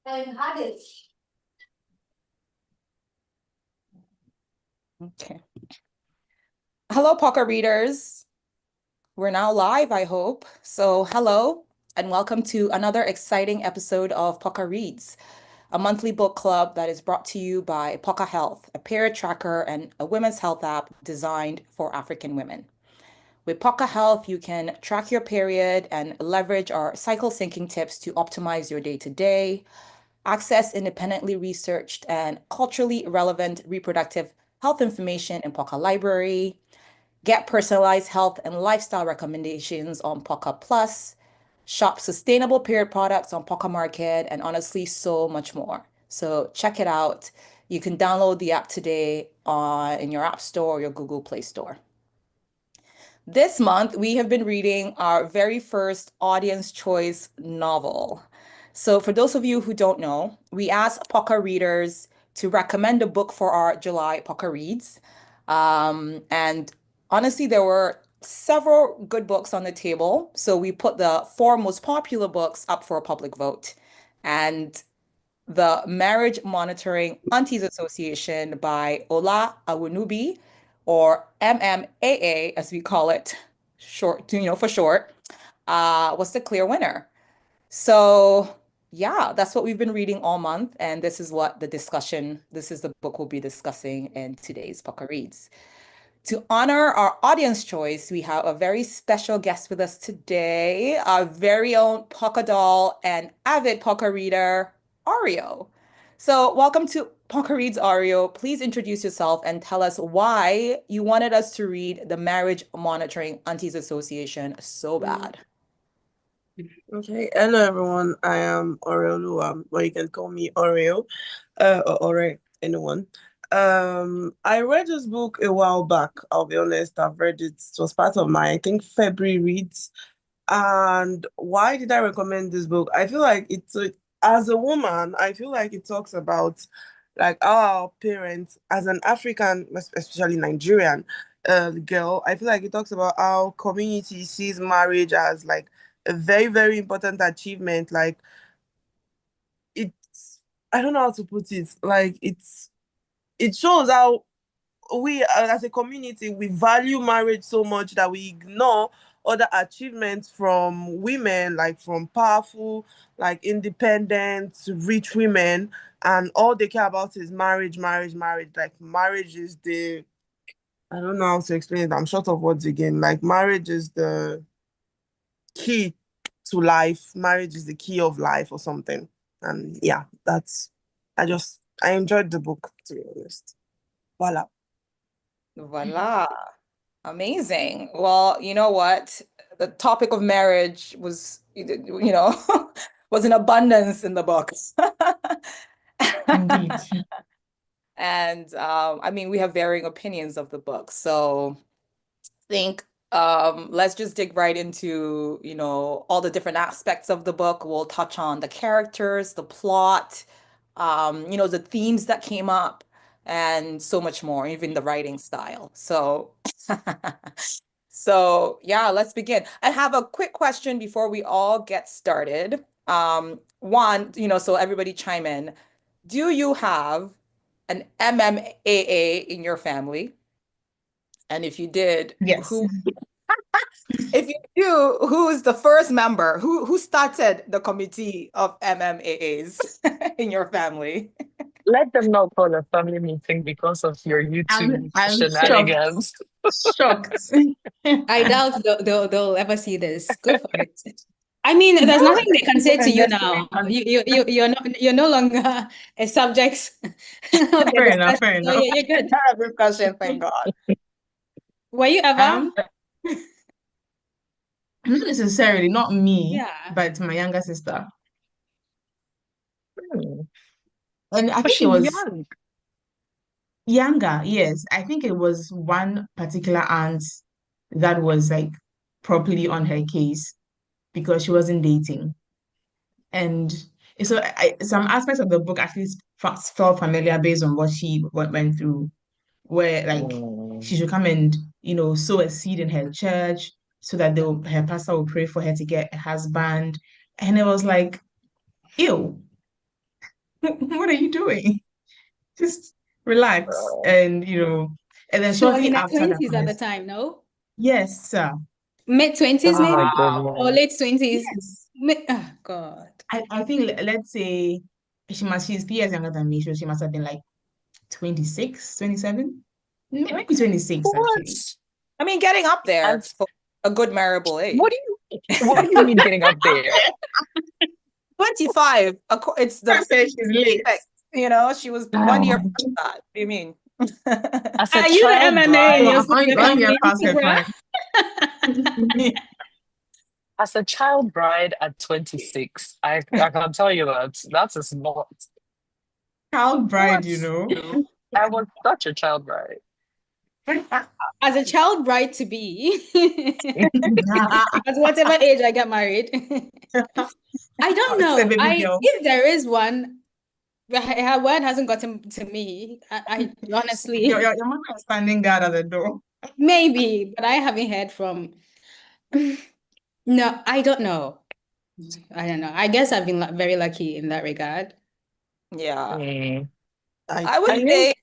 Okay. Hello, Poka Readers. We're now live, I hope. So, hello, and welcome to another exciting episode of Poka Reads, a monthly book club that is brought to you by Poka Health, a period tracker and a women's health app designed for African women. With Poka Health, you can track your period and leverage our cycle syncing tips to optimize your day to day, access independently researched and culturally relevant reproductive health information in Poka Library, get personalized health and lifestyle recommendations on Poka Plus, shop sustainable period products on Poka Market, and honestly, so much more. So check it out. You can download the app today in your App Store or your Google Play Store. This month, we have been reading our very first audience choice novel. So, for those of you who don't know, we asked Poka readers to recommend a book for our July Poka Reads. And honestly, there were several good books on the table. So, we put the four most popular books up for a public vote. And the Marriage Monitoring Aunties Association by Ola Awonubi, or MMAA, as we call it, short, for short, was the clear winner. So, yeah, that's what we've been reading all month, and this is the book we'll be discussing in today's Poka Reads. To honor our audience choice, we have a very special guest with us today, our very own Poka doll and avid Poka reader, Oreo. So, welcome to Poka Reads, Oreo. Please introduce yourself and tell us why you wanted us to read the Marriage Monitoring Aunties Association so bad. Okay, hello everyone. I am Oreo, but you can call me Oreo, or Ore, anyone. I read this book a while back. I'll be honest, I've read it. It was part of my, I think, February reads. And why did I recommend this book? I feel like as a woman, I feel like it talks about like our parents as an African, especially Nigerian girl. I feel like it talks about how community sees marriage as like a very, very important achievement. Like it's, I don't know how to put it. Like it shows how we as a community we value marriage so much that we ignore other achievements from women, like from powerful, like independent rich women, and all they care about is marriage, marriage, marriage. Like marriage is the, I don't know how to explain it, I'm short of words again. Like marriage is the key to life, marriage is the key of life or something. And yeah, I enjoyed the book, to be honest. Voila. Voila. Amazing. Well, you know what? The topic of marriage was, was in abundance in the books. Indeed. And I mean, we have varying opinions of the book. So I think let's just dig right into, all the different aspects of the book. We'll touch on the characters, the plot, the themes that came up, and so much more, even the writing style. So so yeah, let's begin. I have a quick question before we all get started. One, so everybody chime in. Do you have an MMAA in your family? And if you did, Yes. if you do, who is the first member? Who started the committee of MMAAs in your family? Let them not call a family meeting because of your YouTube I'm shenanigans. shocked. I doubt they'll ever see this. Go for it. I mean, there's nothing they can say to you now. You're no longer a subject of the Fair enough, discussion. fair So enough. you're good. Discussion, thank God. Were you ever? Not necessarily, not me, Yeah. but my younger sister. Hmm. And I But think it she's was young. younger, yes. I think it was one particular aunt that was like properly on her case because she wasn't dating. And so some aspects of the book actually felt familiar based on what she went through, where like Hmm. she should come and sow a seed in her church so that her pastor will pray for her to get a husband, and it was like, ew, what are you doing? Just relax. And and then She was shortly in her after that 20s at the conversation, time, no? yes, sir. Mid-20s, Oh my maybe? Wow. Or goodness. late 20s? Yes. Oh, God. I think let's say she's 3 years younger than me, so she must have been like 26, 27, maybe Okay. 26 actually. What? I mean, getting up there And for a good marriable what age. do you mean getting up there? 25. It's I the said she's late. she was 1 year past that. What do you mean? As a Are you the child MMA in your bride, Going family, past her bruh? prime. as a child bride at 26, I can tell you that's a small. Child bride, What? I was such a child bride. As a child bride to be. At whatever age I get married. I don't It's a know. baby girl. If there is one, her word hasn't gotten to me. I honestly, Your mom is standing guard at the door. maybe, but I haven't heard from. No, I don't know. I don't know. I guess I've been very lucky in that regard. Yeah. Mm. I I would I think think say,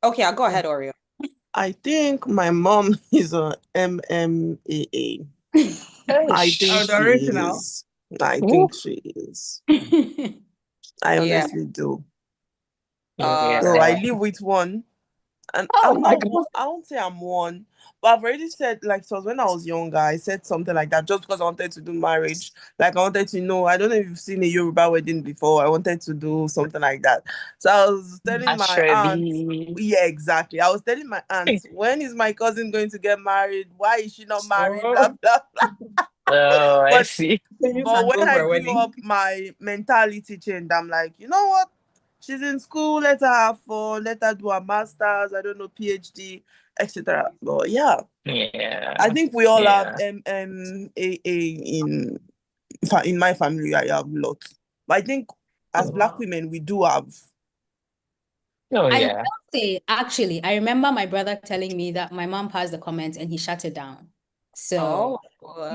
okay, I'll go ahead, Oreo. I think my mom is a MMAA. I think Oh, the she original. is. I ooh, think she is. I Yeah. honestly do. So I yeah. live with one, and Oh I'm my not. God. I won't say I'm one, but I've already said, like, so when I was younger, I said something like that just because I wanted to do marriage. Like, I wanted to know. I don't know if you've seen a Yoruba wedding before. I wanted to do something like that. So I was telling my aunt. Ashrebi. Yeah, exactly. I was telling my aunt, when is my cousin going to get married? Why is she not married? Blah Oh, blah. Oh, I But see. then you but can when go for I a grew wedding. up, my mentality changed. I'm like, you know what? She's in school. Let her have fun. Let her do her masters. I don't know, PhD, etc. But yeah, I Yeah. think we all have Yeah. MMAA in my family. I have lots. But I think as Black Oh, women, we do have. oh I will yeah. say, actually, I remember my brother telling me that my mom passed the comment and he shut it down. Oh, So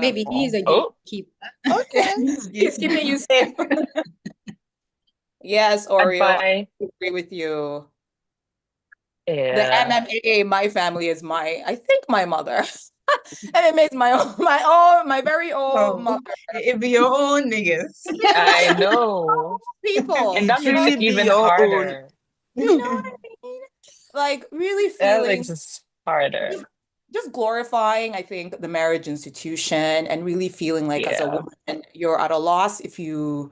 maybe he's a Oh, gatekeeper. Okay. he's keeping you safe. Yes, and Oreo, I my agree with you. The yeah. MMAA, my family is I think my mother. MMA is my very own Oh, mother. it be your own niggas. I know. And People, that makes Truly it be even your own. harder. you know what I mean? Like really That feeling makes it harder. just glorifying, I think, the marriage institution and really feeling like as a Yeah. woman, you're at a loss if you're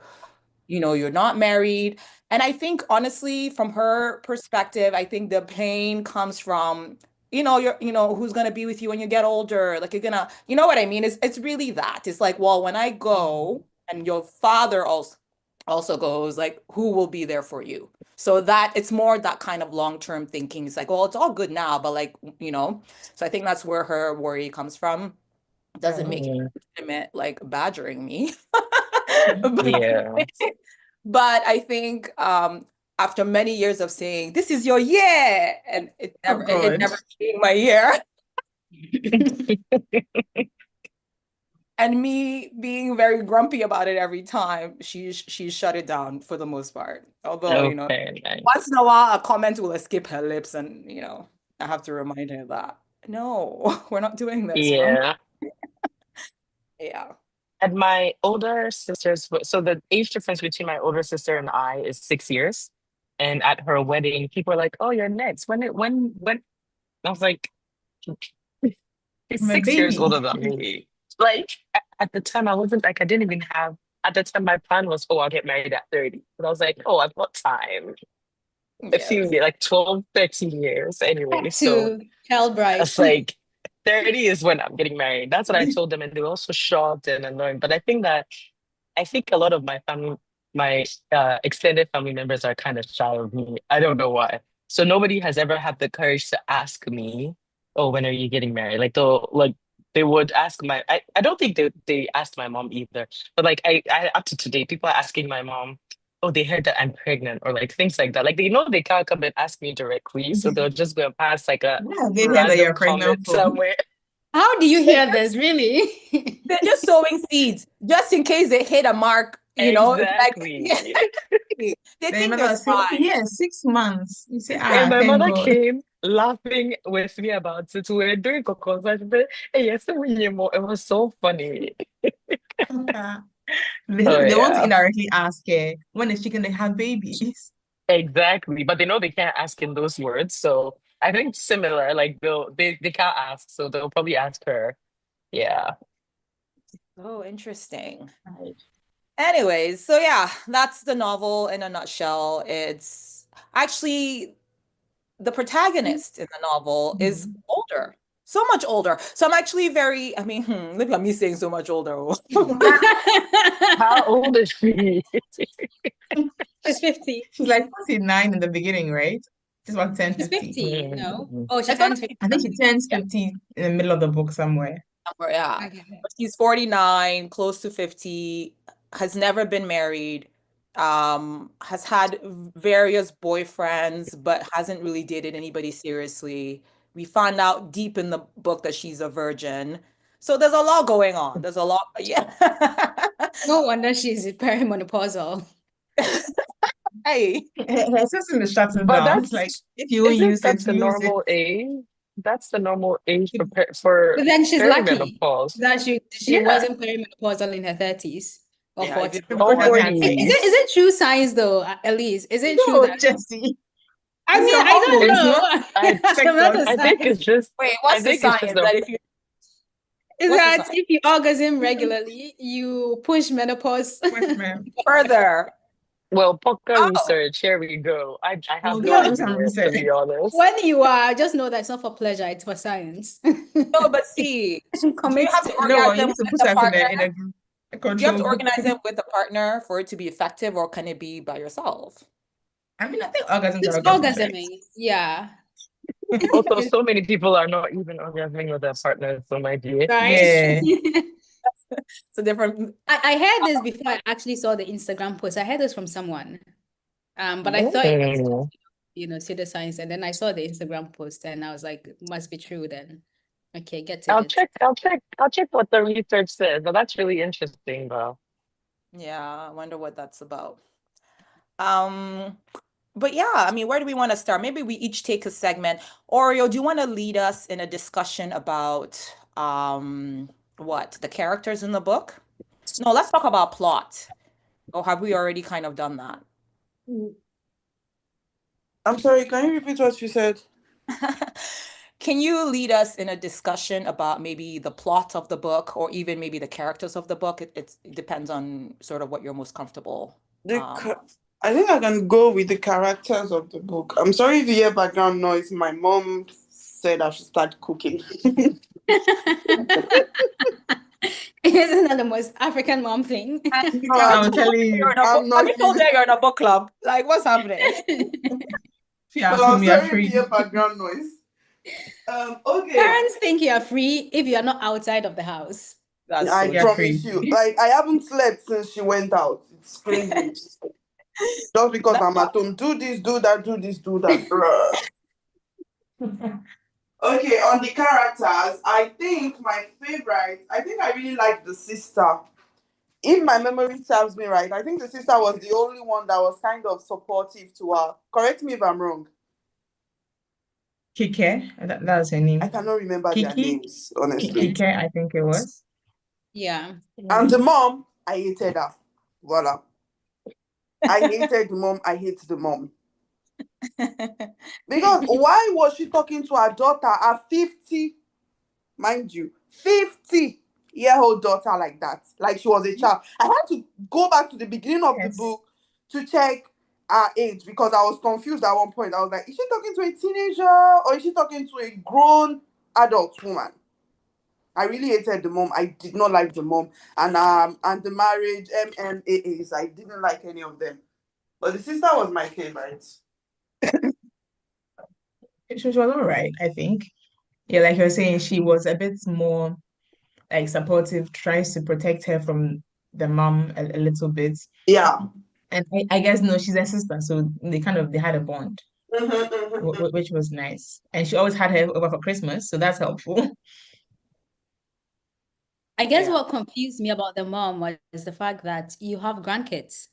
not married. And I think honestly, from her perspective, I think the pain comes from, who's gonna be with you when you get older. Like you're gonna, you know what I mean? It's really that. It's like, well, when I go and your father also goes, like, who will be there for you? So that it's more that kind of long-term thinking. It's like, well, it's all good now, but so I think that's where her worry comes from. Doesn't make it Mm, legitimate, like badgering me. yeah. But I think after many years of saying, this is your year, and Oh it God. never being my year, and me being very grumpy about it every time, she's shut it down for the most part. Although, Okay, nice. once in a while a comment will escape her lips, and I have to remind her that no, we're not doing this. We're on. Yeah. Yeah. And my older sisters, so the age difference between my older sister and I is 6 years. And at her wedding, people were like, "Oh, you're next. When?" I was like, "He's I'm a 6 years older baby. than me." Like at the time, I wasn't like I didn't even have. At the time, my plan was, "Oh, I'll get married at 30." But I was like, "Oh, I've got time. A few Yes. years, like 12, 13 years anyway." Back So to child I bride. was like, 30 is when I'm getting married. That's what I told them, and they were also shocked and annoyed. But I think a lot of my family, my extended family members are kind of shy of me. I don't know why. So nobody has ever had the courage to ask me, "Oh, when are you getting married?" They would ask I don't think they asked my mom either. But like I up to today, people are asking my mom, "Oh, they heard that I'm pregnant," or like things like that. Like they know they can't come and ask me directly, so they'll just go and pass like a Yeah, they heard that random you're pregnant comment from. somewhere. How do you hear this, really? They're just sowing seeds, just in case they hit a mark, you know, it's like Exactly. they Then your think mother they're will say, oh, spies. yeah, 6 months. You say, And my thank mother God. came laughing with me about it. We were doing cocoa. Hey, yes, it was so funny. Okay. Oh They want to yeah. indirectly ask her, when is she going to have babies? Exactly. But they know they can't ask in those words. So I think similar, like they can't ask, so they'll probably ask her. Yeah. Oh, interesting. Right. Anyways, so yeah, that's the novel in a nutshell. It's actually the protagonist in the novel is Mhm. older, so much older. So I'm actually very, I mean, look at me saying so much older. How old is she? She's 50. She's like 49 in the beginning, right? She's about 10, She's 50. 50, no? Mm. Oh, she It's gonna turns be 50. I think she turns yeah, 50 in the middle of the book somewhere. yeah. Okay. But she's 49, close to 50, has never been married, has had various boyfriends, but hasn't really dated anybody seriously. We find out deep in the book that she's a virgin. So there's a lot going on. There's a lot, yeah. No wonder she's perimenopausal. Hey, Her system is shutting But down. It's like, that's if you won't isn't use that it, the lose it. normal age? That's the normal age for for But then she's lucky perimenopause. that she Yeah. wasn't perimenopausal in her 30s or yeah, if 40s. you Or What remember. happened? 40s. Is it true science though, Elise? Is it true No, that Jesse. I It's mean your I don't hormones, It's not know. I I'm not a sex I think it's science. just Wait, I what's the think it's just science a that if you, Is what's the that science? if you orgasm regularly, you push menopause? hormones. Further. well, Poka Oh, research. Here we go. I have We'll no go No, do some idea, to research. be honest. when you are, just know that it's not for pleasure, it's for science. no, but see, do you Commit have to to You know what? You orgasm need to with put a us in partner? a group, a Do you have control to group. organize it with a partner for it to be effective, or can it be by yourself? I mean, I think orgasms are Just orgasms, right? orgasming. Yeah. Also, so many people are not even orgasming with their partners, so my dear. Right? Yeah. It's a different. I heard this before I actually saw the Instagram post. I heard this from someone. But I thought it was Mm. pseudoscience. And then I saw the Instagram post and I was like, must be true then. Okay, get to I'll it. check. I'll check what the research says. But that's really interesting, though. Yeah, I wonder what that's about. Um, but yeah, I mean, where do we want to start? Maybe we each take a segment. Oreo, do you want to lead us in a discussion about what the characters in the book? No, let's talk about plot. Or have we already kind of done that? I'm sorry, can you repeat what you said? Can you lead us in a discussion about maybe the plot of the book or even maybe the characters of the book? It depends on sort of what you're most comfortable. Um, I think I can go with the characters of the book. I'm sorry if you hear background noise. My mom said I should start cooking. Isn't that the most African mom thing? have I'm you told telling her you're you. in a book, I'm have not you told kidding. her you're in a book club? Like, what's happening? Yeah, So I'm we are sorry if you free. hear background noise. Okay. Parents think you are free if you are not outside of the house. That's I so We are true. promise free. you. Like I haven't slept since she went out. It's crazy. Just because That- I'm at home. Do this, do that, do this, do that. Bruh. Okay, on the characters, I think my favorite, I think I really like the sister. If my memory serves me right, I think the sister was the only one that was kind of supportive to her. Correct me if I'm wrong. Kike, that was her I name. cannot remember their Kiki, names, honestly. Kike, I think it was. Yeah. And the mom, I hated her. Voila. I hated the mom. I hate the mom. Because why was she talking to her daughter at 50, mind you, 50-year-old daughter like that? Like she was a child. I had to go back to the beginning of the Yes. book to check her age because I was confused at one point. I was like, is she talking to a teenager or is she talking to a grown adult woman? I really hated the mom. I did not like the mom. And the marriage, MMAAs, I didn't like any of them. But the sister was my favorite. She was all right, I think. Yeah, like you were saying, she was a bit more like supportive, tries to protect her from the mom a little bit. Yeah. And I guess no, she's a sister, so they had a bond, which was nice. And she always had her over for Christmas, so that's helpful. I guess Yeah. what confused me about the mom was the fact that you have grandkids.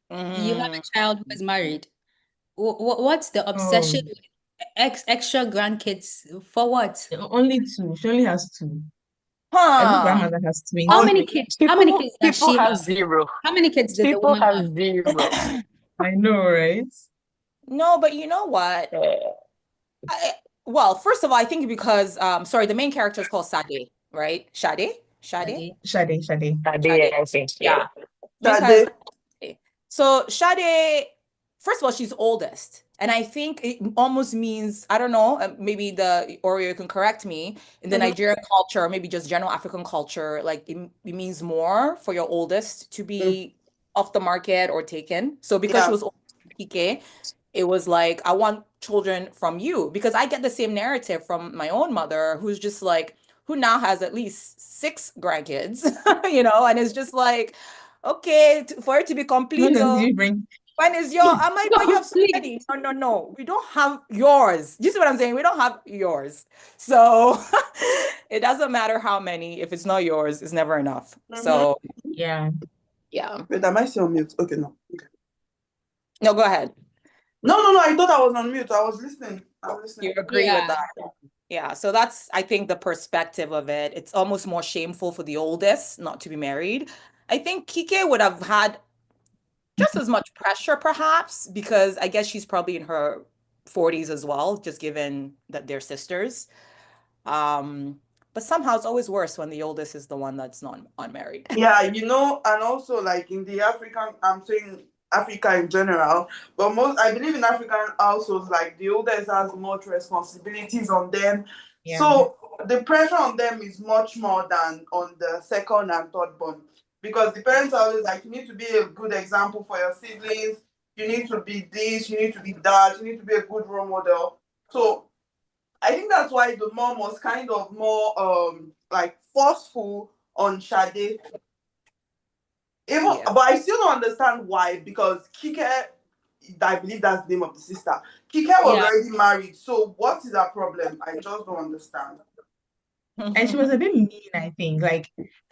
You have Mm. a child who is married. What's the obsession Oh, with extra grandkids for what? only two. She only has two. Every Huh. grandmother has How twins. many Honestly, kids? How many People kids does people she have have? zero. How many kids did the People woman have have? zero. I know, right? No, but you know what? Uh, I, well, first of all, I think because sorry, the main character is called Sade, right? Shade? Shade? Daddy? Shade, Shade. Shade. I think, yeah. Yeah. Main character Sade. is Sade. So Shade, first of all, she's oldest. And I think it almost means, I don't know, maybe the Oreo can correct me, in the Mhm. Nigerian culture, or maybe just general African culture, like it means more for your oldest to Mm. be off the market or taken. So because she Yeah. was older than PK, it was like, I want children from you, because I get the same narrative from my own mother, who's just like, who now has at least 6 grandkids, and it's just like, okay, for it to be When complete, does you bring? when is your, am I, but you have so Please. many. No, no, no, we don't have yours. You see what I'm saying? We don't have yours. So it doesn't matter how many, if it's not yours, it's never enough. So Yeah. yeah. Wait, am I still on mute? Okay, no. Okay. No, go ahead. No. I thought I was on mute. I was listening. You agree with Yeah. that? Yeah, so that's, I think, the perspective of it. It's almost more shameful for the oldest not to be married. I think Kike would have had just as much pressure, perhaps, because I guess she's probably in her 40s as well, just given that they're sisters. Um, but somehow it's always worse when the oldest is the one that's not unmarried. Yeah, and also like in the African, I'm saying Africa in general, but I believe in African households, like the oldest has much responsibilities on them. Yeah. So the pressure on them is much more than on the second and third born. Because the parents are always like, you need to be a good example for your siblings, you need to be this, you need to be that, you need to be a good role model. So I think that's why the mom was kind of more like forceful on Shade. Even, Yeah. but I still don't understand why, because Kike, I believe that's the name of the sister. Kike was Yeah. already married, so what is that problem? I just don't understand. And she was a bit mean, I think. Like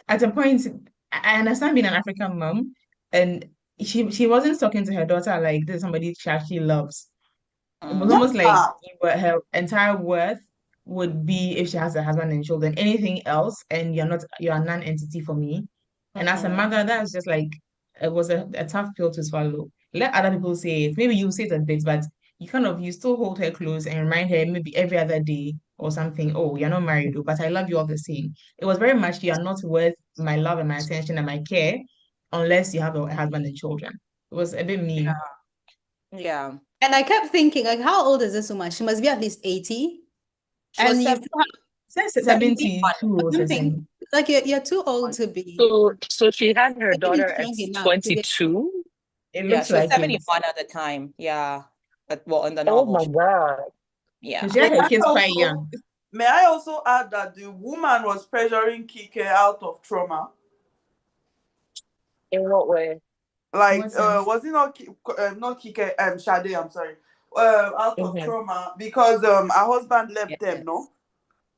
at a point, I understand being an African mom, and she wasn't talking to her daughter like this is somebody she actually loves. It was almost like Yeah. her entire worth would be if she has a husband and children. Anything else, and you're a non-entity for me. And as a Mhm. mother, that's just like it was a tough pill to swallow. Let other people say it. Maybe you say it a bit, but you still hold her close and remind her maybe every other day or something. Oh, you're not married, oh, but I love you all the same. It was very much you are not worth my love and my attention and my care unless you have a husband and children. It was a bit mean. Yeah. And I kept thinking, like, how old is this woman? She must be at least 80. She was And you still have Says 71. 72 or something something. like you're too old to be So she had her even daughter at strong enough to be. 22. It Yeah, looks she was like it. 71 at the time. Yeah. But well, in the Oh novel, my God. yeah. She had her kids quite young. May I also add that the woman was pressuring Kike out of trauma? In what way? Like, What sense? was it not Kike, Shade, I'm sorry, out of Mhm. trauma because her husband left them, Yes. no?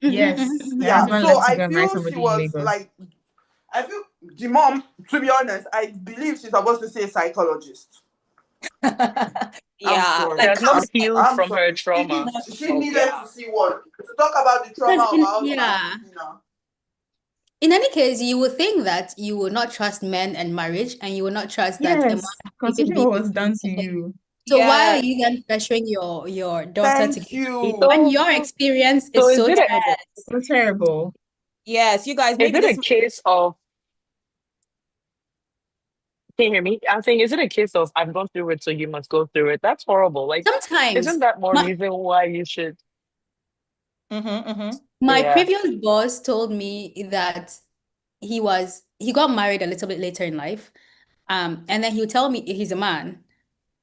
Yes, her Yeah, husband so left to I go and marry feel she somebody in was Lagos. like, I feel the mom, to be honest, I believe she's supposed to say psychologist. I'm Yeah, sorry. She like has not counselor. healed I'm from sorry. her trauma. She needed Yeah. to see one to talk about the trauma Because of her husband. in any case, you would think that you will not trust men and marriage, and you will not trust that a man Yes, will even considering be what with was you. done to you. So why are Yes. you then pressuring your daughter to Thank get you. when So, your experience so is is so it a terrible? So terrible. Yes, you guys, is maybe it a this. case of, can you hear me? I'm saying, is it a case of I've gone through it, so you must go through it? That's horrible. Like, Sometimes isn't that more my, reason why you should? my Yeah. previous boss told me that he got married a little bit later in life. And then he would tell me he's a man.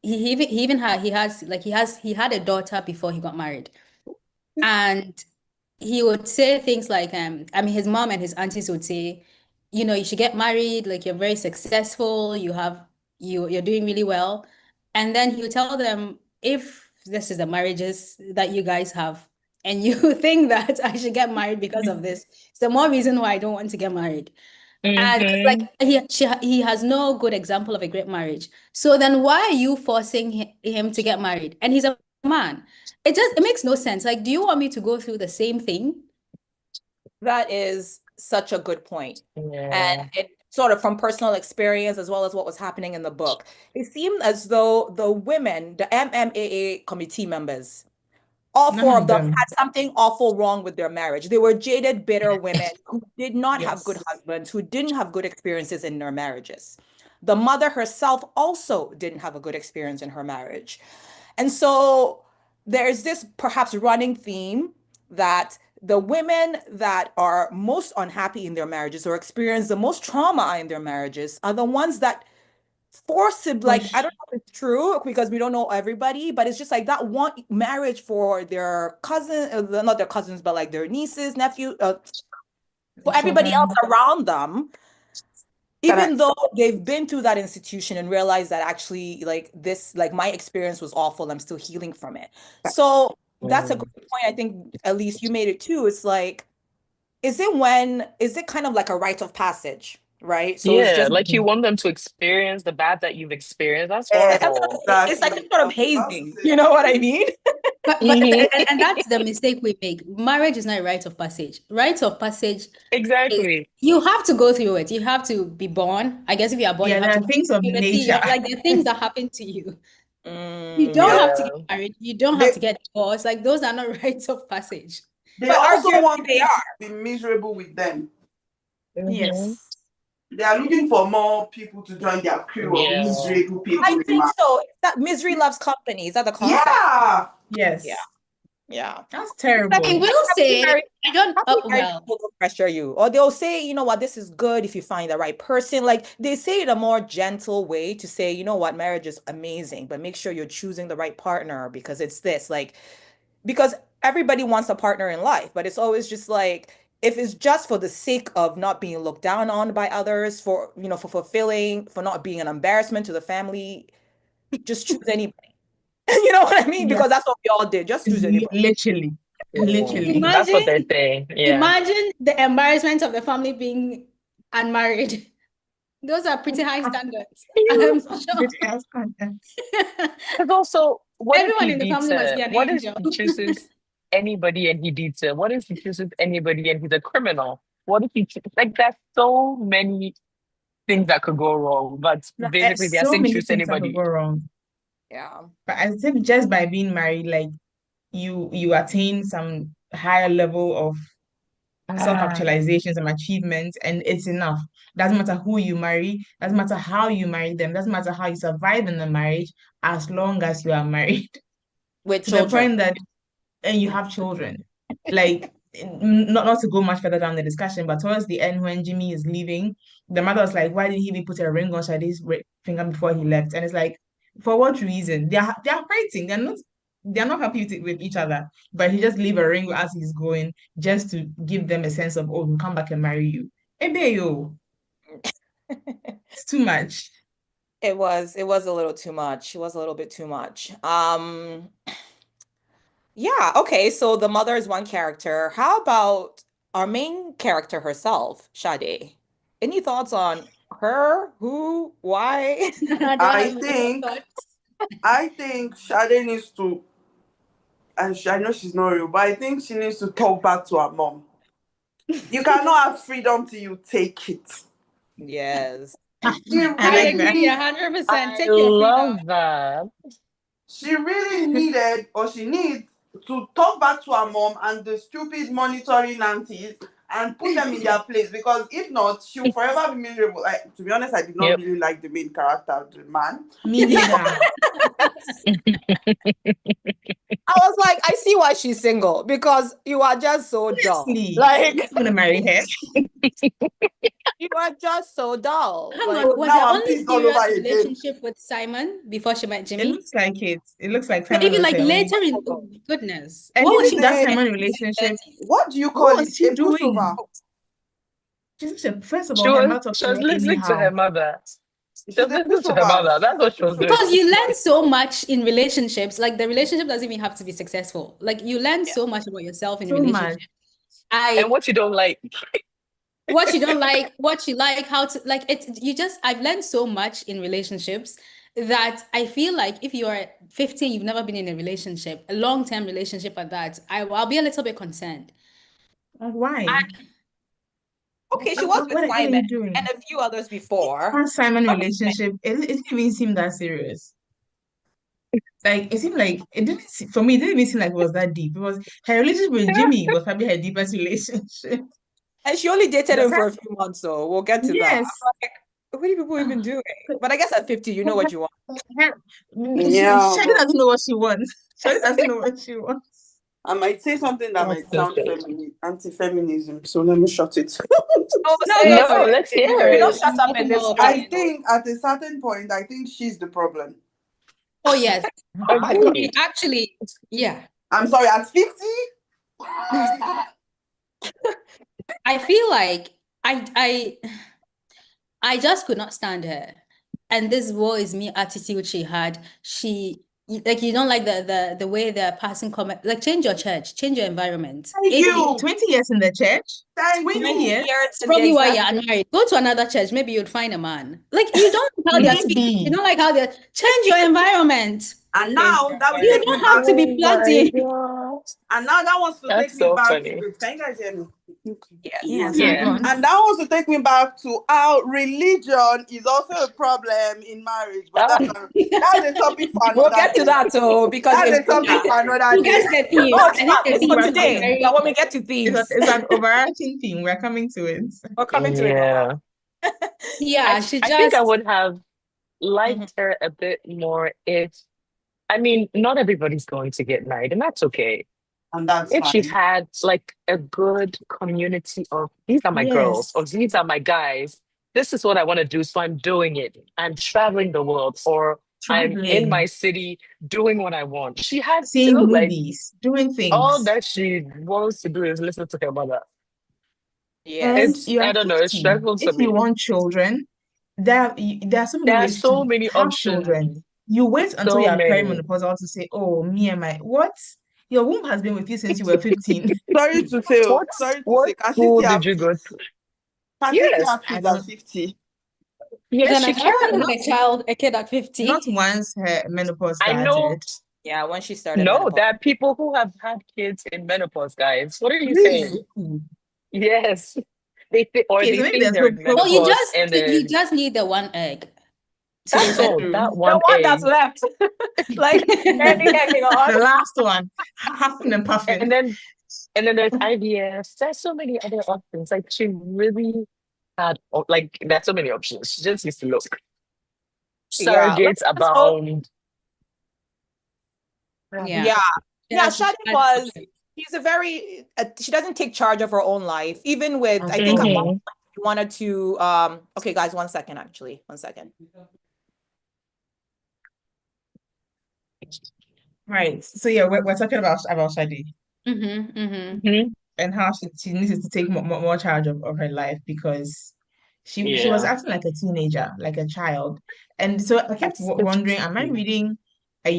He even had he had a daughter before he got married. And he would say things like, I mean, his mom and his aunties would say, you should get married, like you're very successful, you're doing really well. And then he would tell them, if this is the marriages that you guys have, and you think that I should get married because of this, it's the more reason why I don't want to get married. And it's like he has no good example of a great marriage. So then why are you forcing him to get married? And he's a man. It makes no sense. Like, do you want me to go through the same thing? That is such a good point. Yeah. And it sort of from personal experience as well as what was happening in the book. It seemed as though the women, the MMAA committee members, all None four of of them them. had something awful wrong with their marriage. They were jaded, bitter women who did not have good Yes. husbands, who didn't have good experiences in their marriages. The mother herself also didn't have a good experience in her marriage. And so there's this perhaps running theme that the women that are most unhappy in their marriages or experience the most trauma in their marriages are the ones that forcibly, like, I don't know if it's true because we don't know everybody, but it's just like that one marriage for their cousin, not their cousins, but like their nieces, nephew, for everybody else Children. around them, even though they've been through that institution and realized that actually like this, like my experience was awful, I'm still healing from it. So that's a great point. I think at least you made it too. It's like, is it kind of like a rite of passage, right? So it's Yeah, just like you want them to experience the bad that you've experienced. That's it's horrible. like a sort of hazing, you know what I mean? But and that's the mistake we make. Marriage is not a rite of passage. Rite of passage is Exactly. you have to go through it. You have to be born. I guess if you are born, Yeah, you have there to are go things of through puberty. nature. Like there are things that happen to you. You Mm, don't yeah. have to get married. You don't have to get divorced. Like those are not rites of passage. They But also arguably want they people are. to be miserable with them. Yes. They are looking for more people to join their crew of Yeah. miserable people. I think so. It's that misery loves company. Is that the concept? Yeah. Yes. Yeah. Yeah. That's terrible. I will say, I don't, well, People will pressure you, or they'll say, you know what, this is good if you find the right person. Like they say it a more gentle way to say, you know what, marriage is amazing, but make sure you're choosing the right partner because it's this, like, because everybody wants a partner in life, but it's always just like, if it's just for the sake of not being looked down on by others, for, you know, for fulfilling, for not being an embarrassment to the family, just choose anybody. You know what I mean? Yeah. Because that's what we all did. Just choose anybody. Literally. Literally. That's what they're saying. Yeah. imagine the embarrassment of the family being unmarried. Those are pretty high standards. I'm sure. Because also, what if Everyone he in the beats family must her? be an What if angel. he chooses anybody and he beats her? What if he chooses anybody and he's a criminal? What if he like there's so many things that could go wrong, but basically There's they're so saying many choose things that could anybody. go wrong. Yeah. But I think just by being married, like you attain some higher level of self-actualization, some achievements, and it's enough. Doesn't matter who you marry, doesn't matter how you marry them, doesn't matter how you survive in the marriage, as long as you are married. With To the children. point that and you have children. Like not to go much further down the discussion, but towards the end when Jimmy is leaving, the mother was like, "Why didn't he even put a ring on Shade's finger before he left?" And it's like, for what reason? They are fighting. They're not happy with each other. But he just leave a ring as he's going, just to give them a sense of, oh, he'll come back and marry you. Ebe yo, it's too much. It was a little too much. It was a little bit too much. Yeah, okay, so the mother is one character. How about our main character herself, Sade? Any thoughts on her? Who? Why? I think Sade needs to, and I know she's not real, but I think she needs to talk back to her mom. You cannot have freedom till you take it. Yes. I agree 100%. Take your freedom. That. She really needed, or she needs, to talk back to her mom and the stupid monitoring aunties and put them in their place, because if not, she'll forever be miserable. Like, to be honest, I did not really like the main character, the man. Me neither. I was like, I see why she's single because you are just so dull. Honestly, Like, I'm gonna marry her. you are just so dull. Hang Like, on, was now her I'm only pissed all serious over again. relationship with Simon before she met It Jimmy? looks like it. It looks like But Simon even was like her only. later in, oh goodness, And what was even she that doing? Simon relationship, What do you call what it? was she A doing? pushover. First of She all, her was, mother talked she to was her listening to anyhow. her mother. She's Just a listen to her pushover. mother. That's what she was doing. Because you learn so much in relationships. Like the relationship doesn't even have to be successful. Like you learn so much about yourself in So much. relationships. And what you don't like. What you don't like, what you like, how to like it. I've learned so much in relationships that I feel like if you are 15, you've never been in a relationship, a long-term relationship at that, I'll be a little bit concerned. Why? Okay, she was with What are Simon you doing? and a few others before. One Simon relationship, it didn't even seem that serious. Like it seemed like for me, it didn't even seem like it was that deep. It was her relationship with Jimmy was probably her deepest relationship. And she only dated But him for a few months, so we'll get to that. yes. I'm like, what are people even doing? But I guess at 50, you know what you want. Yeah, Shadi doesn't know what she wants. Shadi doesn't know what she wants. I might say something that That's might sound perfect. anti-feminism, so let me shut it. No, No, say go it, for No, say it. let's it. hear We don't it. shut up in this I I one. think at a certain point, I think she's the problem. Oh yes. Agreed. Actually, yeah. I'm sorry, at 50? I feel like I just could not stand her. And this woe is me attitude she had. Like you don't like the way they're passing comment. Like change your church, change your environment. Thank If you. 20 years in the church? Thank 20 you. years? Years in the probably why exact- you're unmarried. Go to another church. Maybe you'd find a man. Like you don't like how they're speaking. Maybe. You don't like how they're change your environment. And now that will You take me don't have back. to be plugged in. God. And now that wants to That's take me so back funny. to can you guys hear me? Yes. Yeah, Yeah. go on. And that wants to take me back to how religion is also a problem in marriage. But that's a topic for We'll another get to day. that too, because That's a topic for another Who day. gets the themes? No, it's I not. think the It's themes for are today. very But when we get to themes, It's an overarching theme. We're coming to it. we're coming to it, Mama. yeah, she I think I just would have Mhm. liked her a bit more if, I mean, not everybody's going to get married, and that's okay. And that's If she fine. had like a good community of these are my girls or Yes. these are my guys, this is what I want to do, so I'm doing it. I'm traveling the world or I'm in my Traveling, city doing what I want. She had seeing to like movies, doing all things. that she wants to do is listen to her mother. And Yes. It's you are I don't know, it's 50. stressful to If you me. want children, there are so many There are ways so to many have children. options. You wait until So you're many. perimenopausal to say, oh, me and my what? Your womb has been with you since you were 15. Sorry to say, sorry to What say, can she school still did have you go kids? to? Can she still Yes. have I kids at don't, 50? Yes, then I she had can. a kid at 50. not once her menopause I know. started. Yeah, when she started No, menopause. there are people who have had kids in menopause, guys. What are you saying? Really? Yes. Okay, so They maybe think there's they're hope, in Well, you hopefully. menopause just and you then just need the one egg to that's set. all. True. That The one one that's egg. left, like barely hanging on. The last one, huffing and puffing. And then there's IVF. There's so many other options. Like she really had like there's so many options. She just needs to look. Yeah, Surrogates let's hope. abound. Yeah. Yeah, yeah. Yes, Shadi was. She's a very. She doesn't take charge of her own life, even with. I think at one Mhm. point she wanted to. Okay, guys, 1 second. Actually, 1 second. Right. So yeah, we're talking about Shadi Mhm. and how she needed to take more charge of her life because she was Yeah. acting like a teenager, like a child. And so I kept That's wondering, am I reading is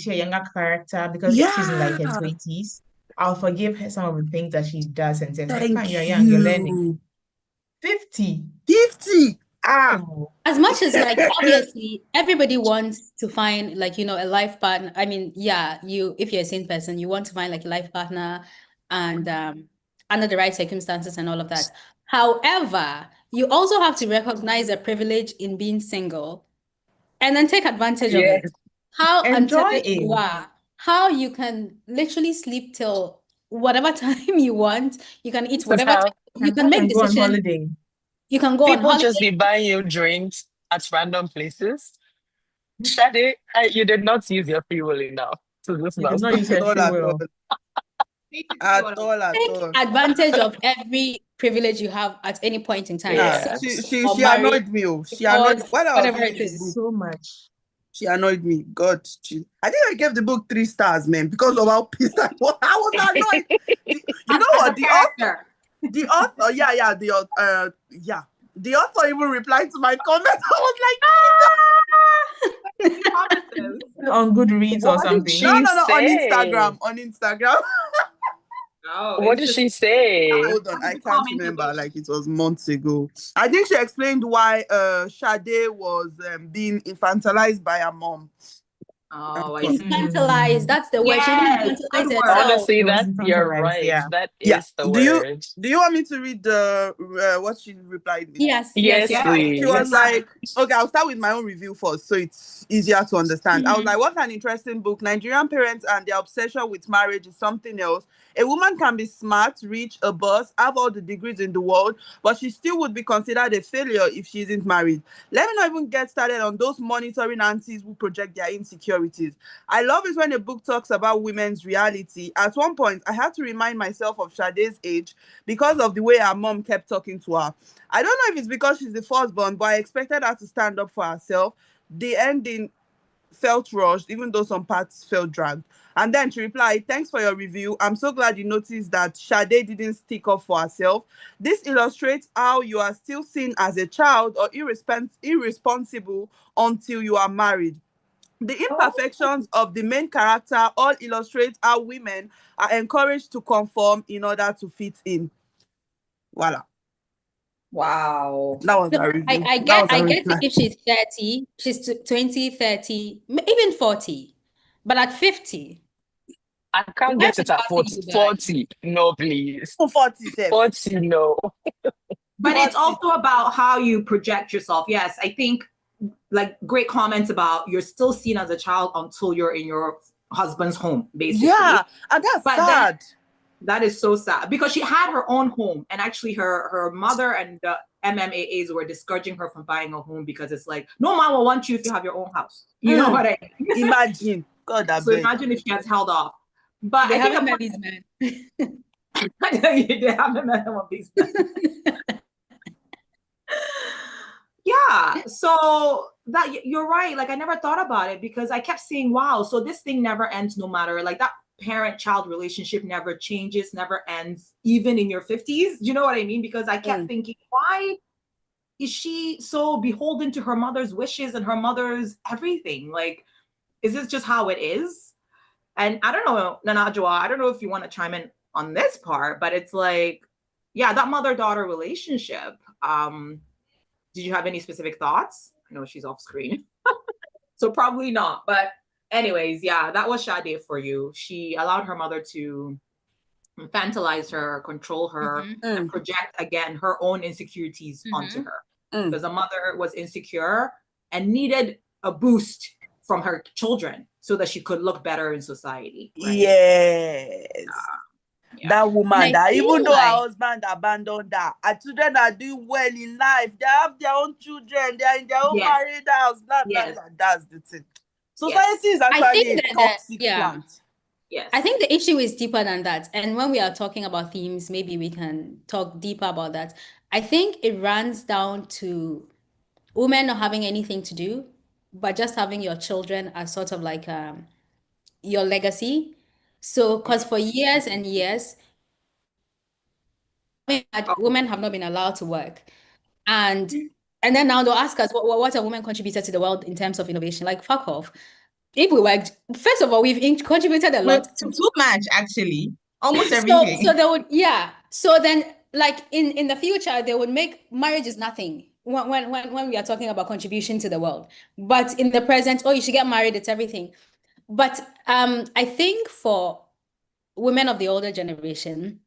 she a younger character? Because if she's in like her Yeah. 20s, I'll forgive her some of the things that she does and says, like, fine, Thank you're young, you're learning. you. 50. 50. Ah. Oh, as much as like obviously everybody wants to find like a life partner. I mean, yeah, if you're a sane person, you want to find like a life partner and under the right circumstances and all of that. However, you also have to recognize a privilege in being single and then take advantage of it. yes. How until enjoy you it. are, how you can literally sleep till whatever time you want. You can eat This is whatever time. how You And can come make and go on decisions. holiday. You can go on people holiday. just be buying you drinks at random places. Shade, you did not use your free will enough to this You did last. not use her All free at all. will. At all, at Take all. advantage of every privilege you have at any point in time, Nah, Yeah. single she or she married, annoyed me. Oh. She annoyed divorced, when I was whatever reading it the is. book. So much. She annoyed me. God, I think I gave the book 3 stars, man, because of how pissed I was. I was annoyed. You know what? As a character. The author, yeah, yeah. The author even replied to my comment. I was Promises. On Goodreads or What did something. she like, no, on say? Instagram. On Instagram. Oh, What it's did just she say? Hold on, What I did the can't comment remember. be? Like, it was months ago. I think she explained why Sade was being infantilized by her mom. Oh, I see. Infantilized, that's the word. She even Yes, infantilized good word. herself. Honestly, It was that you're infantilized, right. yeah. That Yeah. is the Do you word. want me to read the what she replied with? Yes, Yes, yes. Yeah, She was please. like, okay, I'll start with my own review first, so it's easier to understand. I was like, what an interesting book. Nigerian parents and their obsession with marriage is something else. A woman can be smart, rich, a boss, have all the degrees in the world, but she still would be considered a failure if she isn't married. Let me not even get started on those monitoring aunties who project their insecurities. I love it when a book talks about women's reality. At one point, I had to remind myself of Sade's age because of the way her mom kept talking to her. I don't know if it's because she's the firstborn, but I expected her to stand up for herself. The ending felt rushed, even though some parts felt dragged. And then she replied, "Thanks for your review. I'm so glad you noticed that Sade didn't stick up for herself. This illustrates how you are still seen as a child or irresponsible until you are married. The imperfections of the main character all illustrate how women are encouraged to conform in order to fit in." Voila. Wow. That was No, her review. I That get was her it reply. if she's 30, she's 20, 30, even 40. But at 50, I can't why get should it at I say 40. you guys? 40. No, please. 40 safe. 40, no. But it's 40. also about how you project yourself. Yes, I think like great comments about you're still seen as a child until you're in your husband's home, basically. Yeah, and that's But then sad. that is so sad because she had her own home, and actually her mother and the MMAAs were discouraging her from buying a home because it's like no man will want you if you have your own house. You know what I mean? Imagine. God, I So beg. imagine if she has held off. But They I think haven't the met these men. they haven't met one of these. Yeah, so that you're right. Like I never thought about it because I kept saying, wow, so this thing never ends no matter like that parent-child relationship never changes, never ends, even in your 50s. Do you know what I mean? Because I kept thinking, why is she so beholden to her mother's wishes and her mother's everything? Like, is this just how it is? And I don't know, Nanajwa, I don't know if you want to chime in on this part, but it's like, yeah, that mother-daughter relationship. Did you have any specific thoughts? I know she's off screen. So probably not. But anyways, yeah, that was Sade for you. She allowed her mother to infantilize her, control her, and project again her own insecurities onto her. Because the mother was insecure and needed a boost from her children so that she could look better in society. Right? Yes. Yeah. That woman And I that feel even though her like husband abandoned her, her children are doing well in life. They have their own children. They are in their own Yes. married house. Yes. That's the thing. Yes. Society is I actually think a that toxic yeah. plant. Yes. I think the issue is deeper than that. And when we are talking about themes, maybe we can talk deeper about that. I think it runs down to women not having anything to do, but just having your children as sort of like your legacy. So, because for years and years, women have not been allowed to work. And then now they'll ask us what a woman contributed to the world in terms of innovation. Like, fuck off. If we worked, first of all, we've contributed a lot. Too much, actually. Almost So everything. they would, yeah. So then, like in the future, they would make marriage is nothing when we are talking about contribution to the world. But in the present, oh, you should get married, it's everything. But I think for women of the older generation,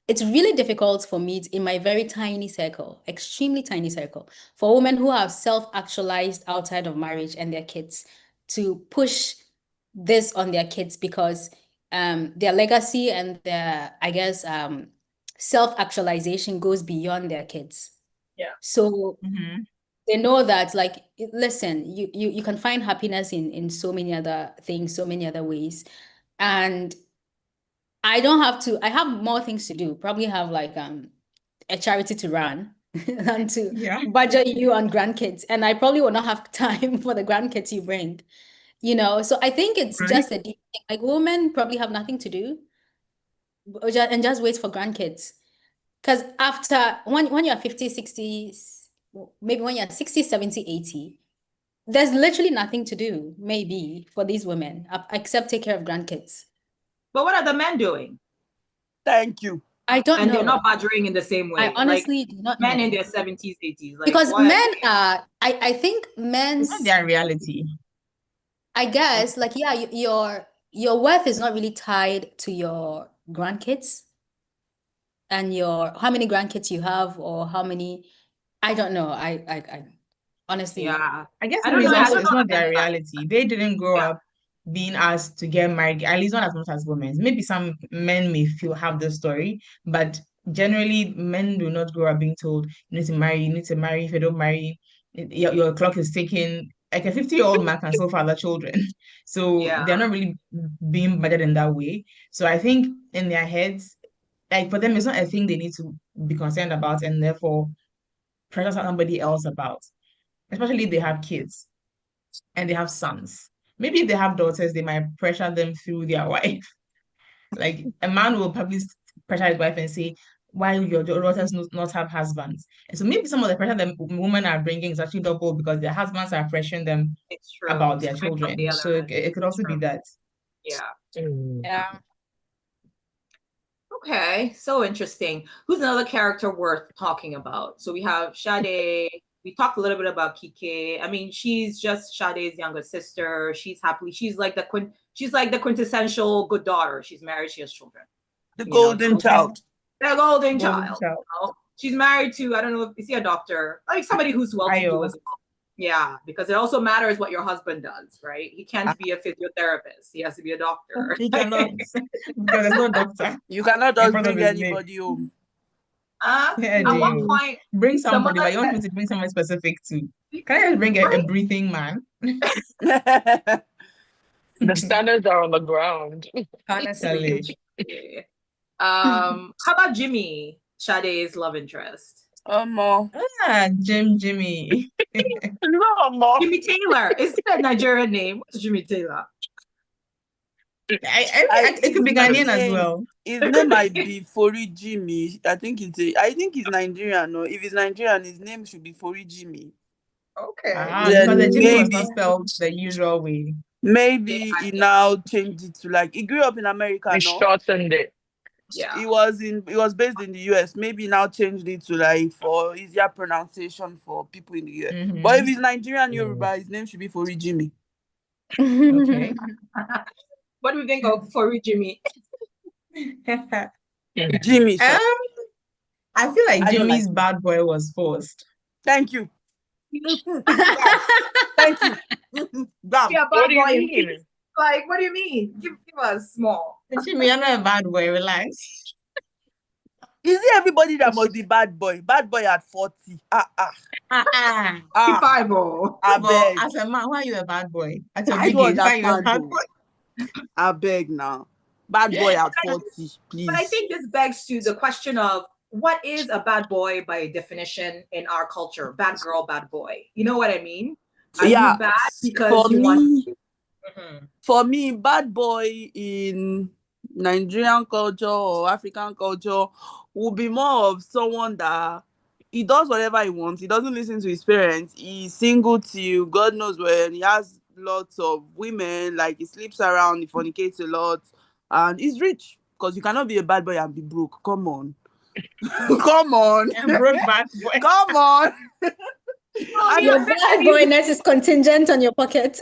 it's really difficult for me in my very tiny circle, extremely tiny circle, for women who have self-actualized outside of marriage and their kids to push this on their kids because their legacy and their, I guess, self-actualization goes beyond their kids. Yeah. So they know that, like, listen, you can find happiness in so many other things, so many other ways. And I don't have to, I have more things to do. Probably have like a charity to run than to budget you on grandkids. And I probably will not have time for the grandkids you bring, you know? So I think it's just a deep thing. Like women probably have nothing to do and just wait for grandkids. Because after, when you're 50, 60, maybe when you're 60, 70, 80, there's literally nothing to do, maybe, for these women, except take care of grandkids. But what are the men doing? Thank you. I don't And know. they're not badgering in the same way. I honestly do not men know. in their 70s, 80s. Like, Because what? men are, I think It's men's, not their reality. I guess, like, yeah, your worth is not really tied to your grandkids and how many grandkids you have, or how many, I don't know. I honestly, Yeah. I guess I the don't know. reason I don't it's know not the their men's side. reality. They didn't grow Yeah. up being asked to get married, at least not as much as women. Maybe some men may have this story, but generally men do not grow up being told you need to marry, you need to marry. If you don't marry, your clock is ticking. Like a 50-year-old man can still father children. So Yeah. they're not really being budgeted in that way. So I think in their heads, like for them, it's not a thing they need to be concerned about and therefore pressure somebody else about, especially if they have kids and they have sons. Maybe if they have daughters, they might pressure them through their wife. Like a man will probably pressure his wife and say, why will your daughters not have husbands? And so maybe some of the pressure that women are bringing is actually double because their husbands are pressuring them It's true. about It's their coming from the children. other So end. it could also be True. that. Yeah. yeah. Okay. So interesting. Who's another character worth talking about? So we have Sade. We talked a little bit about Kike. I mean, she's just Sade's younger sister. She's like the quintessential good daughter. She's married. She has children. The You know, golden so child. the golden Golden child. child. You know? She's married to, I don't know, is he a doctor? Like somebody who's well-to-do Ayo. as well. Yeah, because it also matters what your husband does, right? He can't be a physiotherapist. He has to be a doctor. He cannot, because there's no doctor You cannot in just front of bring his name. anybody home. At one Eddie, point, bring the somebody, mother but you want me to bring someone specific too. Can I just bring a breathing man? The standards are on the ground. Honestly. Challenge. How about Jimmy, Sade's love interest? Jimmy. No, Mom. Jimmy Taylor. Is that a Nigerian name? What's Jimmy Taylor? It could be Ghanaian as well. His name might be Fori Jimmy. I think he's Nigerian. No, if he's Nigerian, his name should be Fori Jimmy. Okay. Because the Jimmy was maybe not spelled the usual way. maybe he now changed it to, like, he grew up in America. We No, shortened it. Yeah. he was based in the US. Maybe he now changed it to, like, for easier pronunciation for people in the US. Mhm. But if he's Nigerian Yoruba, his name should be Fori Jimmy. Okay. What do we think of Fori Jimmy? Jimmy, sir. I feel like I don't Jimmy's like bad boy was forced. Thank you. Thank you. Bam. Yeah, What bad do you boy. mean? Like, what do you mean? Give us small. Jimmy, you're not a bad boy, relax. Is it everybody that must be bad boy? Bad boy at 40. Bible. I But beg. as a man, why are you a bad boy? At your I big don't age, why are you a understand, bad though. boy? I beg now. Bad boy at 40, please. But I think this begs to the question of what is a bad boy by definition in our culture? Bad girl, bad boy. You know what I mean? Are you bad because you want? For me, bad boy in Nigerian culture or African culture will be more of someone that he does whatever he wants. He doesn't listen to his parents. He's single till God knows when. He has lots of women. Like, he sleeps around. He fornicates a lot, and he's rich. Because you cannot be a bad boy and be broke. Come on. Come on. And broke bad boy. Come on. Your bad boyness is contingent on your pocket.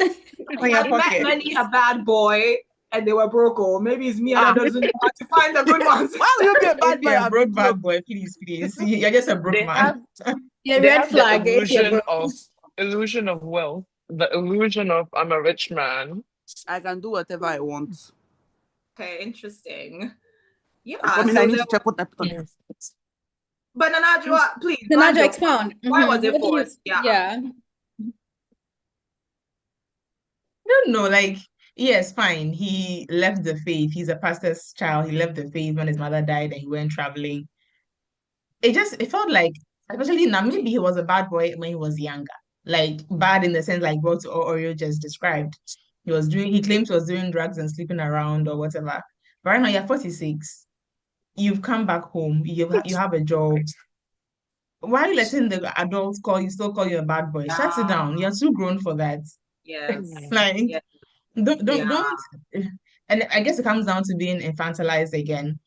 On your I've met pocket. many a bad boy and they were broke. Or maybe it's me and that doesn't know how to find the good ones. Why will you be a bad If boy you're a and broke be bad boy, please. You're just a broke They man. have Your they red have flag. the if you're illusion broke. of wealth, the illusion of I'm a rich man. I can do whatever I want. Okay, interesting. Yeah. I mean, so I need there- to check what I put on. But Nanajwa, please. Nanajo, Nanjo, expound. why was it What do you- forced? Yeah. Yeah. I don't know, like, yes, fine. He left the faith. He's a pastor's child. He left the faith when his mother died and he went traveling. It felt like, especially now, maybe he was a bad boy when he was younger. Like, bad in the sense like what Oreo just described. He claims he was doing drugs and sleeping around or whatever. But right now you're 46. You've come back home. You have a job. why are you letting the adults still call you a bad boy? Shut it down. You're too grown for that. Yes. Like, Yeah. don't. And I guess it comes down to being infantilized again.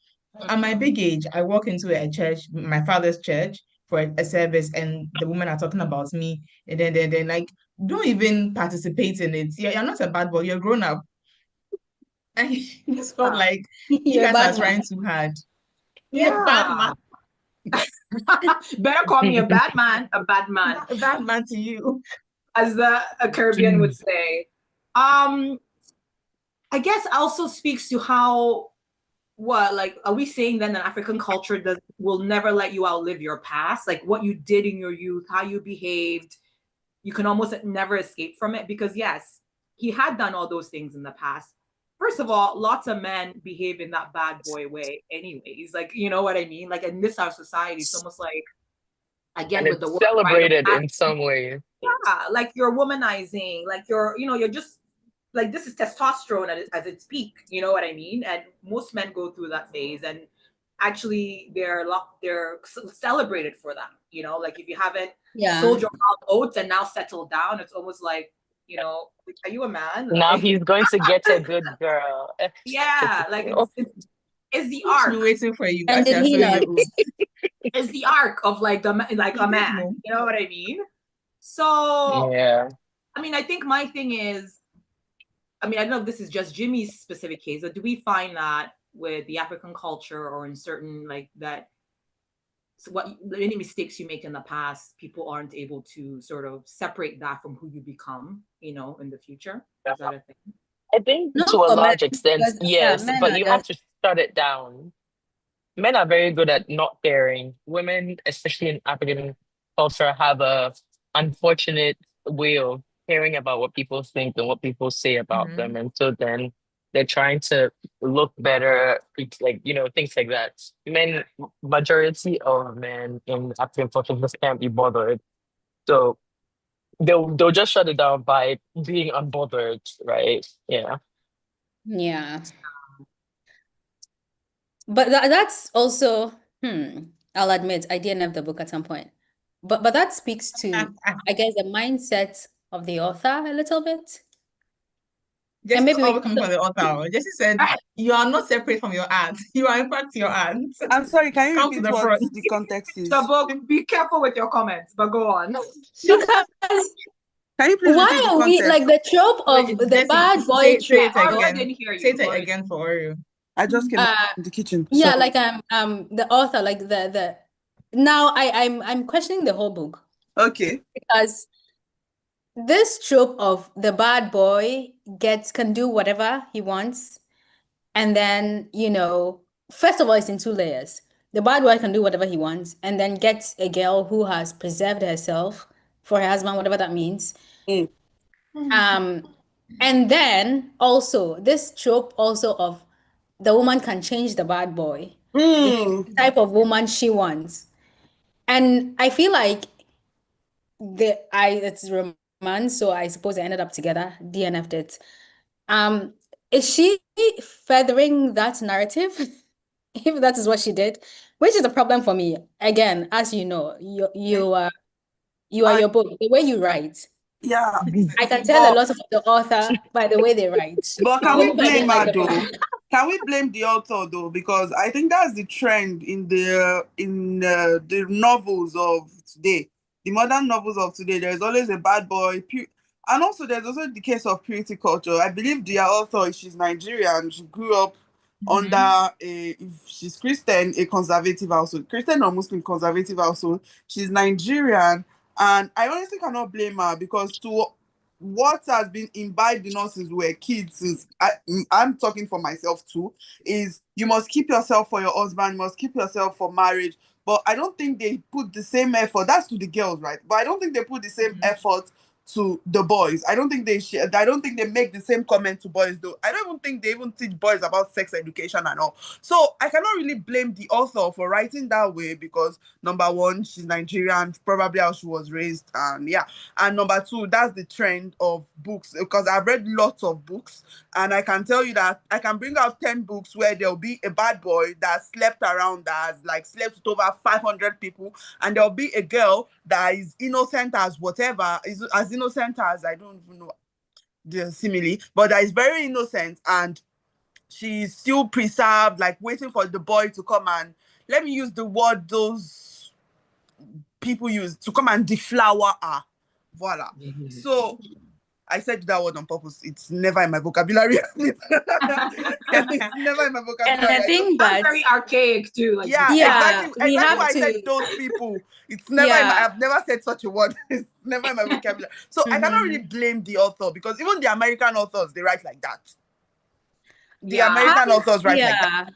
At my big age, I walk into a church, my father's church, for a service, and the women are talking about me, and then like, don't even participate in it. You're not a bad boy. You're grown up. And it's felt like you You're a guys are bad man. trying too hard. You're a bad Yeah. man. Better call me a bad man, a bad man, A bad man to you. as a Caribbean would say. I guess also speaks to how, what, like, are we saying then that African culture will never let you outlive your past? Like what you did in your youth, how you behaved, you can almost never escape from it, because yes, he had done all those things in the past. First of all, lots of men behave in that bad boy way anyways. Like, you know what I mean? Like in this our society, it's almost like, again, And with the it's word celebrated in some way. yeah, like you're womanizing, like you're just like, this is testosterone at its peak, you know what I mean? And most men go through that phase, and actually they're celebrated for that, you know? Like if you haven't sold your oats and now settled down, it's almost like, you know, are you a man? Now Like, he's going to get a good girl. yeah, like it's the I've arc. been waiting for you And guys. did You're he so not? old. It's the arc of like a man, No. you know what I mean? So Yeah. I mean, I think my thing is, I mean, I don't know if this is just Jimmy's specific case, but do we find that with the African culture or in certain like that, so what any mistakes you make in the past, people aren't able to sort of separate that from who you become, you know, in the future? Is that a thing? I think Not to a for men, large extent, because yes, men but are you have just to shut it down. Men are very good at not caring. Women, especially in African culture, have a unfortunate way of caring about what people think and what people say about them. And so then they're trying to look better, like, things like that. Majority of men in African culture just can't be bothered. So they'll just shut it down by being unbothered, right? Yeah. yeah. But that's also, I'll admit, I didn't have the book at some point. But that speaks to, I guess, the mindset of the author a little bit. And Jesse's maybe always coming from the author. Jesse said, you are not separate from your aunt. You are in fact your aunt. I'm sorry, can you Come to repeat the what front. the context is? The book, be careful with your comments, but go on. because Can you please repeat why the are we like context? the trope Wait, of the Jesse, bad boy say trope? it Or I again. didn't hear Say you. it again for Oreo. I just came Uh, from the kitchen. yeah, So like the author, like the now I'm questioning the whole book okay. because this trope of the bad boy can do whatever he wants, and then first of all, it's in two layers. The bad boy can do whatever he wants, and then gets a girl who has preserved herself for her husband, whatever that means. Mm. And then also this trope also of the woman can change the bad boy, the Mm. type of woman she wants. And I feel like it's romance, so I suppose they ended up together, DNF'd it. Is she furthering that narrative? If that is what she did, which is a problem for me. Again, as you know, you are your book, the way you write. Yeah. I can tell a lot about the author by the way they write. But can Even we if I didn't blame like her the book. though? Can we blame the author though? Because I think that's the trend in the novels of today, the modern novels of today. There's always a bad boy, and also there's also the case of purity culture. I believe the author, she's Nigerian. She grew up under if she's Christian, a conservative household, Christian or Muslim conservative household. She's Nigerian, and I honestly cannot blame her because to what has been imbibed in us since we were kids, since I'm talking for myself too, is you must keep yourself for your husband, you must keep yourself for marriage. But I don't think they put the same effort. That's to the girls, right? But I don't think they put the same effort to the boys. I don't think they share. I don't think they make the same comment to boys though. I don't even think they even teach boys about sex education and all. So I cannot really blame the author for writing that way because number one, she's Nigerian, probably how she was raised, and yeah. And number two, that's the trend of books because I've read lots of books and I can tell you that I can bring out 10 books where there'll be a bad boy that slept around, that has like slept with over 500 people, and there'll be a girl that is innocent as whatever, is as innocent as, I don't even know the simile, but that is very innocent and she's still preserved, like waiting for the boy to come and, let me use the word those people use, to come and deflower her. Voila. So I said that word on purpose. It's never in my vocabulary. It's never in my vocabulary. And I think That's that's very archaic too. Like, yeah, Yeah, exactly. we Exactly have why I said to. those people. It's never in my, Yeah. I've never said such a word. It's never in my vocabulary. So I cannot really blame the author because even the American authors, they write like that. The Yeah. American authors write like that. Yeah.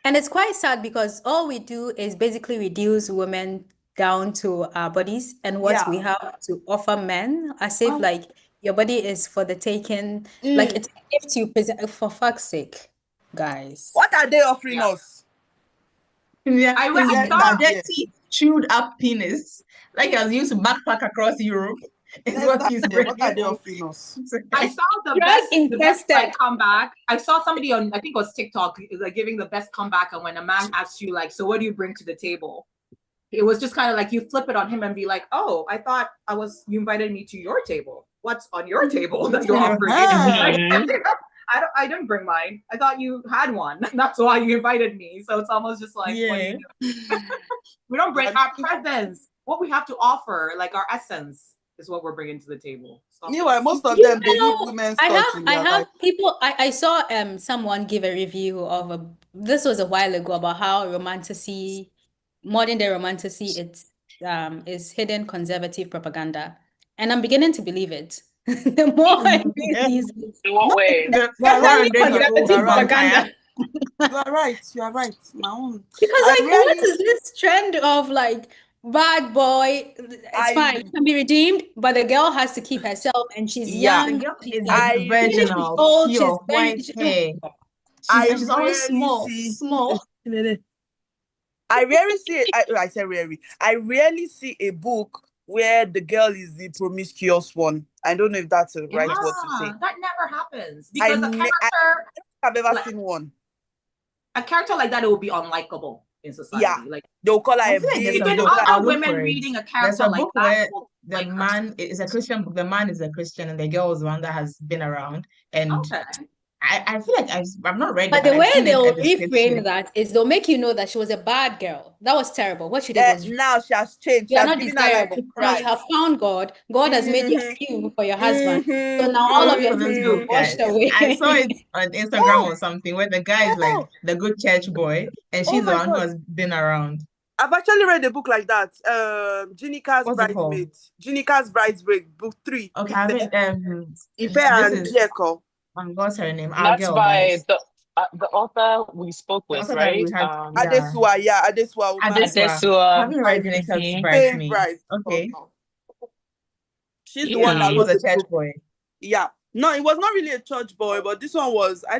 And it's quite sad because all we do is basically reduce women down to our bodies and what we Yeah. have to offer men, as if like your body is for the taking, like it's a gift you present, for fuck's sake, guys. What are they offering us? Yeah, I read- I his saw- dirty, chewed up penis, like he was used to backpack across Europe. Is Let's what start he's there. bringing. What are they offering us? I saw the Drug best like infested. comeback. I saw somebody on, I think it was TikTok, like giving the best comeback, and when a man asks you like, so what do you bring to the table? It was just kind of like you flip it on him and be like, oh, I thought you invited me to your table. What's on your table that you're offering? I didn't bring mine. I thought you had one. That's why you invited me. So it's almost just like, what do you do? We don't bring our presence. What we have to offer, like our essence, is what we're bringing to the table. Meanwhile, most of them, they leave women's touch in their life. People, I saw someone give a review of this was a while ago, about how romantasy, modern day romantasy, is hidden conservative propaganda. And I'm beginning to believe it. The more I read these books, In what way? conservative propaganda. You are right. You are right. My own. Because like, what is this trend of like bad boy? It's fine, it can be redeemed, but the girl has to keep herself, and she's young. The girl is like, virginal, old, pure white hair. She's always small. I rarely see. I say rarely. I rarely see a book where the girl is the promiscuous one. I don't know if that's the right word to say. That never happens because I've ever seen one. A character like that, it will be unlikable in society. Yeah, like they'll call her a bitch. Even other women reading a character like that. The man is a Christian book. The man is a Christian, and the girl is one that has been around. And I feel like I've not read it, but the way they'll reframe that is they'll make you know that she was a bad girl. That was terrible. What she did was now she has changed. You are not desirable. Now you have found God. God has made you a few for your husband. So now all of your sins will be washed away. I saw it on Instagram or something where the guy is like the good church boy, and she's the one who has been around. I've actually read a book like that. Jinika's Bridesmaid. Jinika's Bridesmaid, book 3. Okay, I mean, Ife and Dieko. What's her name? That's by the author we spoke with, right? Adesua, Adesua. Adesua. Have you read Jinika's Bridesmaid? Okay. She's the one that was a church boy. Yeah. No, it was not really a church boy, but this one was, I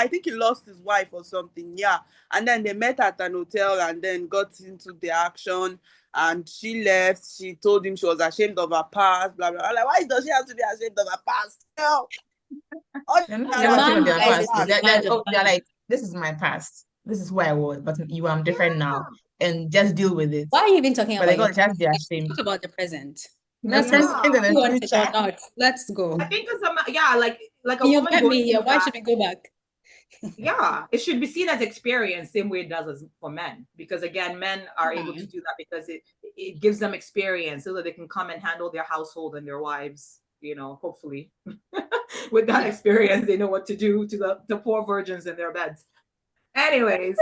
think he lost his wife or something. Yeah. And then they met at an hotel and then got into the action, and she left. She told him she was ashamed of her past, blah, blah, blah. Like, why does she have to be ashamed of her past? No. They're like, this is my past. This is where I was, but I'm different now. And just deal with it. Why are you even talking about it? Just be ashamed. Talk about the present. Let's go. Let's go. I think it's like a you woman get me here. Why should we go back? Yeah, it should be seen as experience, same way it does as for men. Because again, men are able to do that because it gives them experience so that they can come and handle their household and their wives. Hopefully, with that experience, they know what to do to the poor virgins in their beds. Anyways.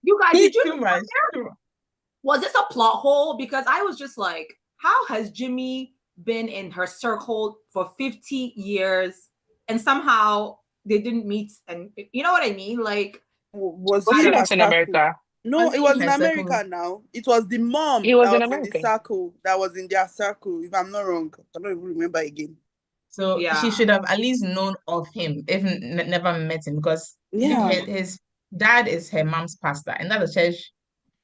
You guys, did you was this a plot hole? Because I was just like, how has Jimmy been in her circle for 50 years and somehow they didn't meet? And you know what I mean? Like, was she in America? No, it was in her circle. America now. It was the mom He was that in was in the America. circle, that was in their circle, if I'm not wrong. I don't even remember again. So Yeah. she should have at least known of him, if never met him, because Yeah. his dad is her mom's pastor, and that's a church.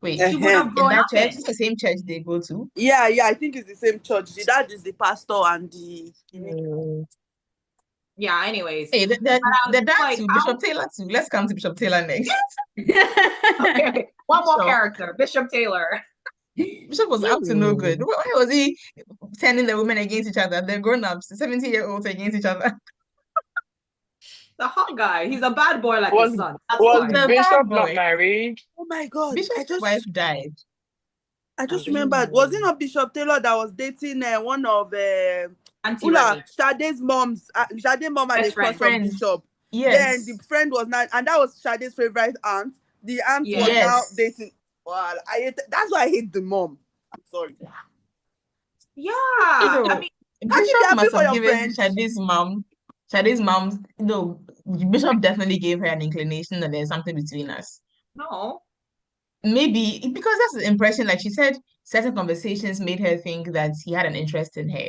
Wait, She would have Uh-huh. in grown that up church, in. it's the same church they go to. Yeah, I think it's the same church. The dad is the pastor and the Mm. Yeah, anyways. Hey, the I was dad like, too, how? Bishop Taylor too. Let's come to Bishop Taylor next. Okay, one more Bishop. character, Bishop Taylor. Bishop was up to no good. Why was he turning the women against each other? They're grown-ups, 70-year-olds against each other. The hot guy. He's a bad boy like Was his son. That's was why. The bad Bishop boy. not married? oh my God. Bishop's wife died. I just remembered. Was it not Bishop Taylor that was dating one of Auntie Ula Remy. Sade's mom's? Sade's mom had a Best friend. crush on Friends. Bishop. Yes. Then the friend was not, and that was Sade's favorite aunt. The aunt was Yes. now dating. Well, that's why I hate the mom. I'm sorry. Yeah. You know, I mean, you Bishop be happy must for have your given friends. Shade's mom, Bishop definitely gave her an inclination that there's something between us. no. Maybe because that's the impression, like she said, certain conversations made her think that he had an interest in her.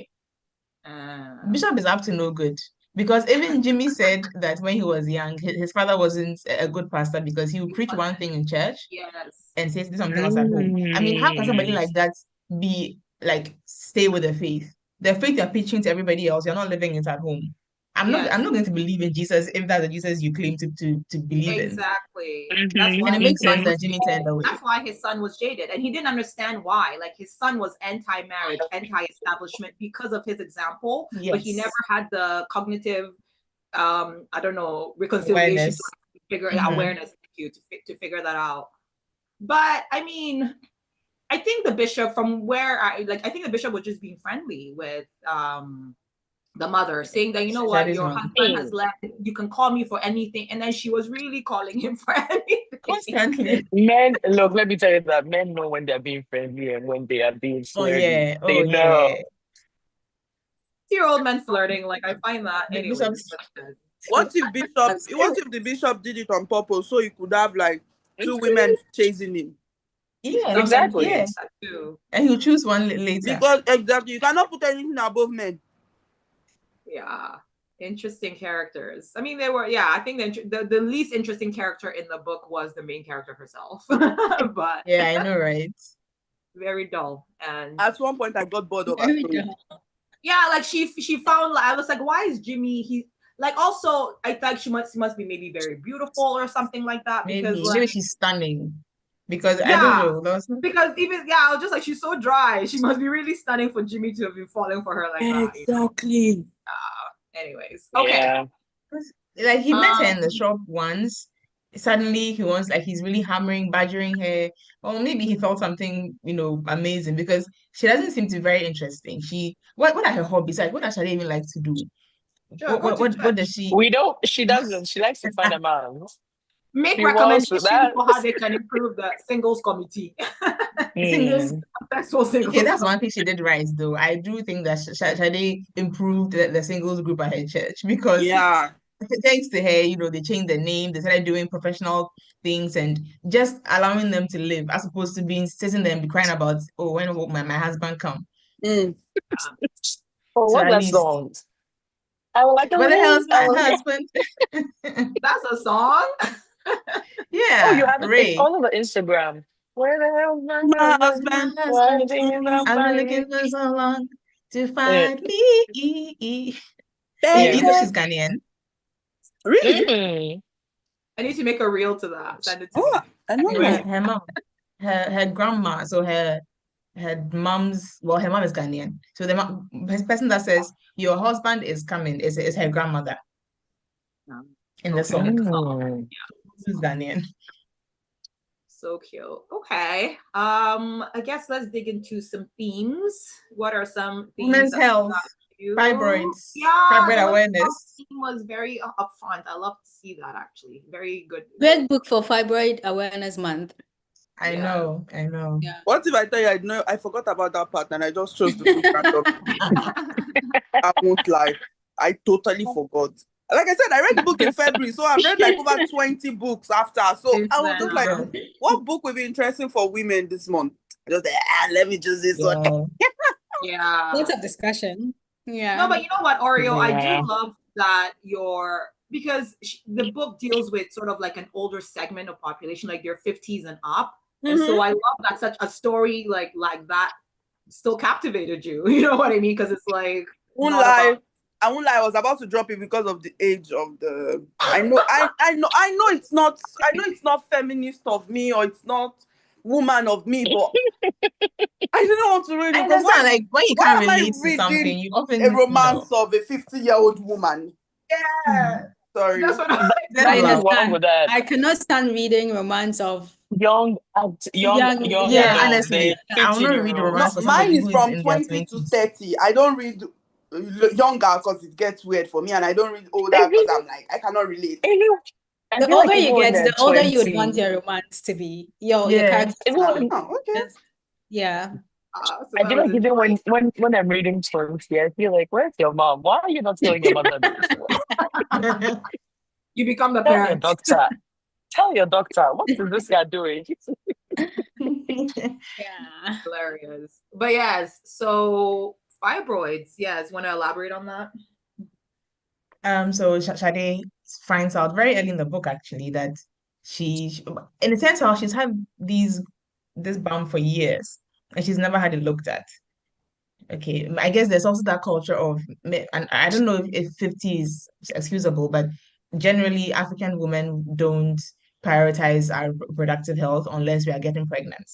Bishop is up to no good. Because even Jimmy said that when he was young, his father wasn't a good pastor because he would preach one thing in church Yes. and say something else at home. I mean, how can somebody like that be like stay with the faith? The faith you're preaching to everybody else, you're not living it at home. I'm not going to believe in Jesus if that's the Jesus you claim to believe in. Exactly. Mhm. That's why And it makes his son sense that was Jimmy jaded. turned away. That's why his son was jaded, and he didn't understand why. Like his son was anti-marriage, anti-establishment because of his example, but he Yes. never had the cognitive, I don't know, reconciliation Awareness. to figure Mhm. awareness. Thank you to figure that out. But I mean, I think the bishop, from where I think the bishop was just being friendly with the mother, saying that, you know what, Shade's your mom. husband has left, you can call me for anything. And then she was really calling him for anything. Constantly. Men, look, let me tell you that men know when they're being friendly and when they are being Oh flirty. yeah. They Oh know. yeah. year-old men flirting, like I find that The anyway. bishop's What if the bishop did it on purpose so he could have like two women chasing him? yeah, Exactly. yeah. That too. And he'll choose one later. Because exactly, you cannot put anything above men. Yeah. Interesting characters. I mean, they were, yeah, I think the least interesting character in the book was the main character herself. But Yeah, I know, right? very dull. And At one point, I got bored of her Very story. dull. yeah, like she found, like, I was like, why is Jimmy, he like, also I thought she must be maybe very beautiful or something like that, because Maybe like, she's stunning. Because I yeah, don't know. because even, yeah, I was just like, she's so dry, she must be really stunning for Jimmy to have been falling for her like that, you know? Exactly. Anyways, okay. Yeah. Like he met her in the shop once. Suddenly he wants, like, he's really hammering, badgering her. Or maybe he felt something, amazing, because she doesn't seem to be very interesting. What are her hobbies? Like, what does she even like to do? Sure, go to What does church. she We don't, she doesn't. She likes to find a man. Make She wants recommendations that. for how they can improve the singles committee. singles? Successful singles. Okay, that's one thing she did right, though. I do think that Shade improved the singles group at her church, because Yeah. thanks to her, they changed the name, they started doing professional things and just allowing them to live, as opposed to being sitting there and be crying about, oh, when will my husband come? Mm. Oh, So what's at that least, song? I would like to where the hell's live. my husband? That's a song. Yeah, Oh, you have it. It's Ray. all over Instagram. Where the hell's my My husband? husband. Why is he not I've been finding looking me? for so long to Yeah. find me. Baby. You know she's Ghanaian. Really? Mm. I need to make a reel to that. Send it to Oh, me. I know Her, that. her mom, her grandma, so her mom's, well, her mom is Ghanaian. So the person that says your husband is coming is her grandmother in the Okay. song. Mm. Who's Ghanaian? So cute. Okay. I guess let's dig into some themes. What are some themes Women's that health, stood out to you? fibroids, Yeah, fibroid the awareness. theme was very upfront. I love to see that, actually. Very good. Great book for Fibroid Awareness Month. I Yeah. know. Yeah. What if I tell you I forgot about that part and I just chose the book randomly? I won't lie. I totally forgot. Like I said, I read the book in February, so I've read like over 20 books after. So Since I was then, just like, Yeah. what book would be interesting for women this month? I just like, let me choose this one. yeah. Lots of discussion. Yeah. No, but you know what, Oreo? I do Yeah. love that because the book deals with sort of like an older segment of population, like your 50s and up. And so I love that such a story like that still captivated you. You know what I mean? Because it's like Won't not lie. about I won't lie, I was about to drop it because of the age of the I know it's not feminist of me or it's not woman of me, but I didn't want to read I it because understand, like when you why can't am I relate to something, reading you a often, romance of a 50-year-old woman? yeah. Sorry. That's what There's I nothing wrong understand. with that. I cannot stand reading romance of Young Young- adults, Yeah, yeah. honestly, the I will not read 15-year-olds. No, romance for mine somebody is who is from in their 20 to 20s. 30. I don't read younger because it gets weird for me, and I don't read older because I'm like, I cannot relate. I the feel like older you even when get, they're the older you would 20, want your romance to be. Your Yeah. character. even when, Oh, okay. Yeah. so I that feel was like even interesting. when I'm reading 20, I feel like, where's your mom? Why are you not telling your mother this? You become the Tell your parent. doctor. Tell your doctor. What is this guy doing? Yeah. Hilarious. But yes, so fibroids. Yes, want to elaborate on that? So Sade finds out very early in the book actually that in a sense, how she's had this bump for years and she's never had it looked at. Okay, I guess there's also that culture of, and I don't know if 50 is excusable, but generally African women don't prioritize our reproductive health unless we are getting pregnant.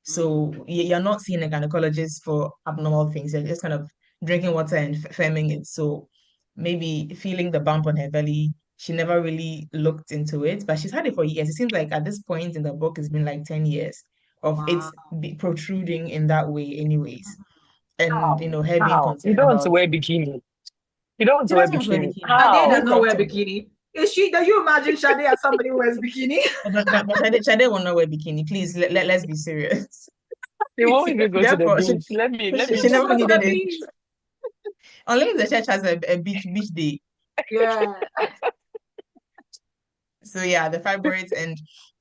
So you're not seeing a gynecologist for abnormal things. You're just kind of drinking water and firming it. So maybe feeling the bump on her belly, she never really looked into it, but she's had it for years. It seems like at this point in the book, it's been like 10 years of it Wow. protruding in that way anyways. And, her being How? You concerned don't want to about, wear bikini. You don't want she to wear doesn't want to wear bikini. bikini. Sade Wear does How? not crop wear top. bikini. Is she? Do you imagine Sade as somebody who wears bikini? But Sade will not wear bikini. Please, let's be serious. They won't even go to the Therefore, beach. Let me she Just never go to needed the it. beach. Unless the church has a beach day. Yeah. So yeah, the fibroids, and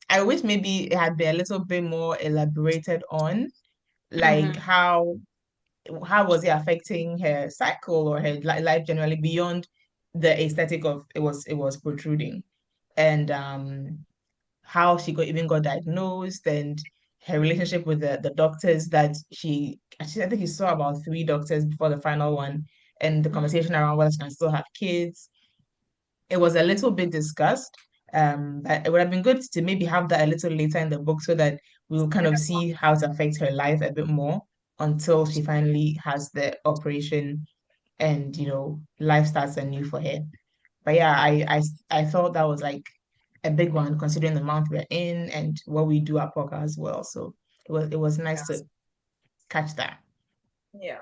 I wish maybe it had been a little bit more elaborated on, like how was it affecting her cycle or her life generally beyond the aesthetic of it was protruding, and how she got diagnosed and her relationship with the doctors that she actually I think she saw about 3 doctors before the final one, and the conversation around whether she can still have kids. It was a little bit discussed. But it would have been good to maybe have that a little later in the book so that we'll kind of see how it affects her life a bit more until she finally has the operation and life starts anew for her. But yeah, I thought that was like a big one considering the month we're in and what we do at Poka as well. So it was nice to catch that. Yeah.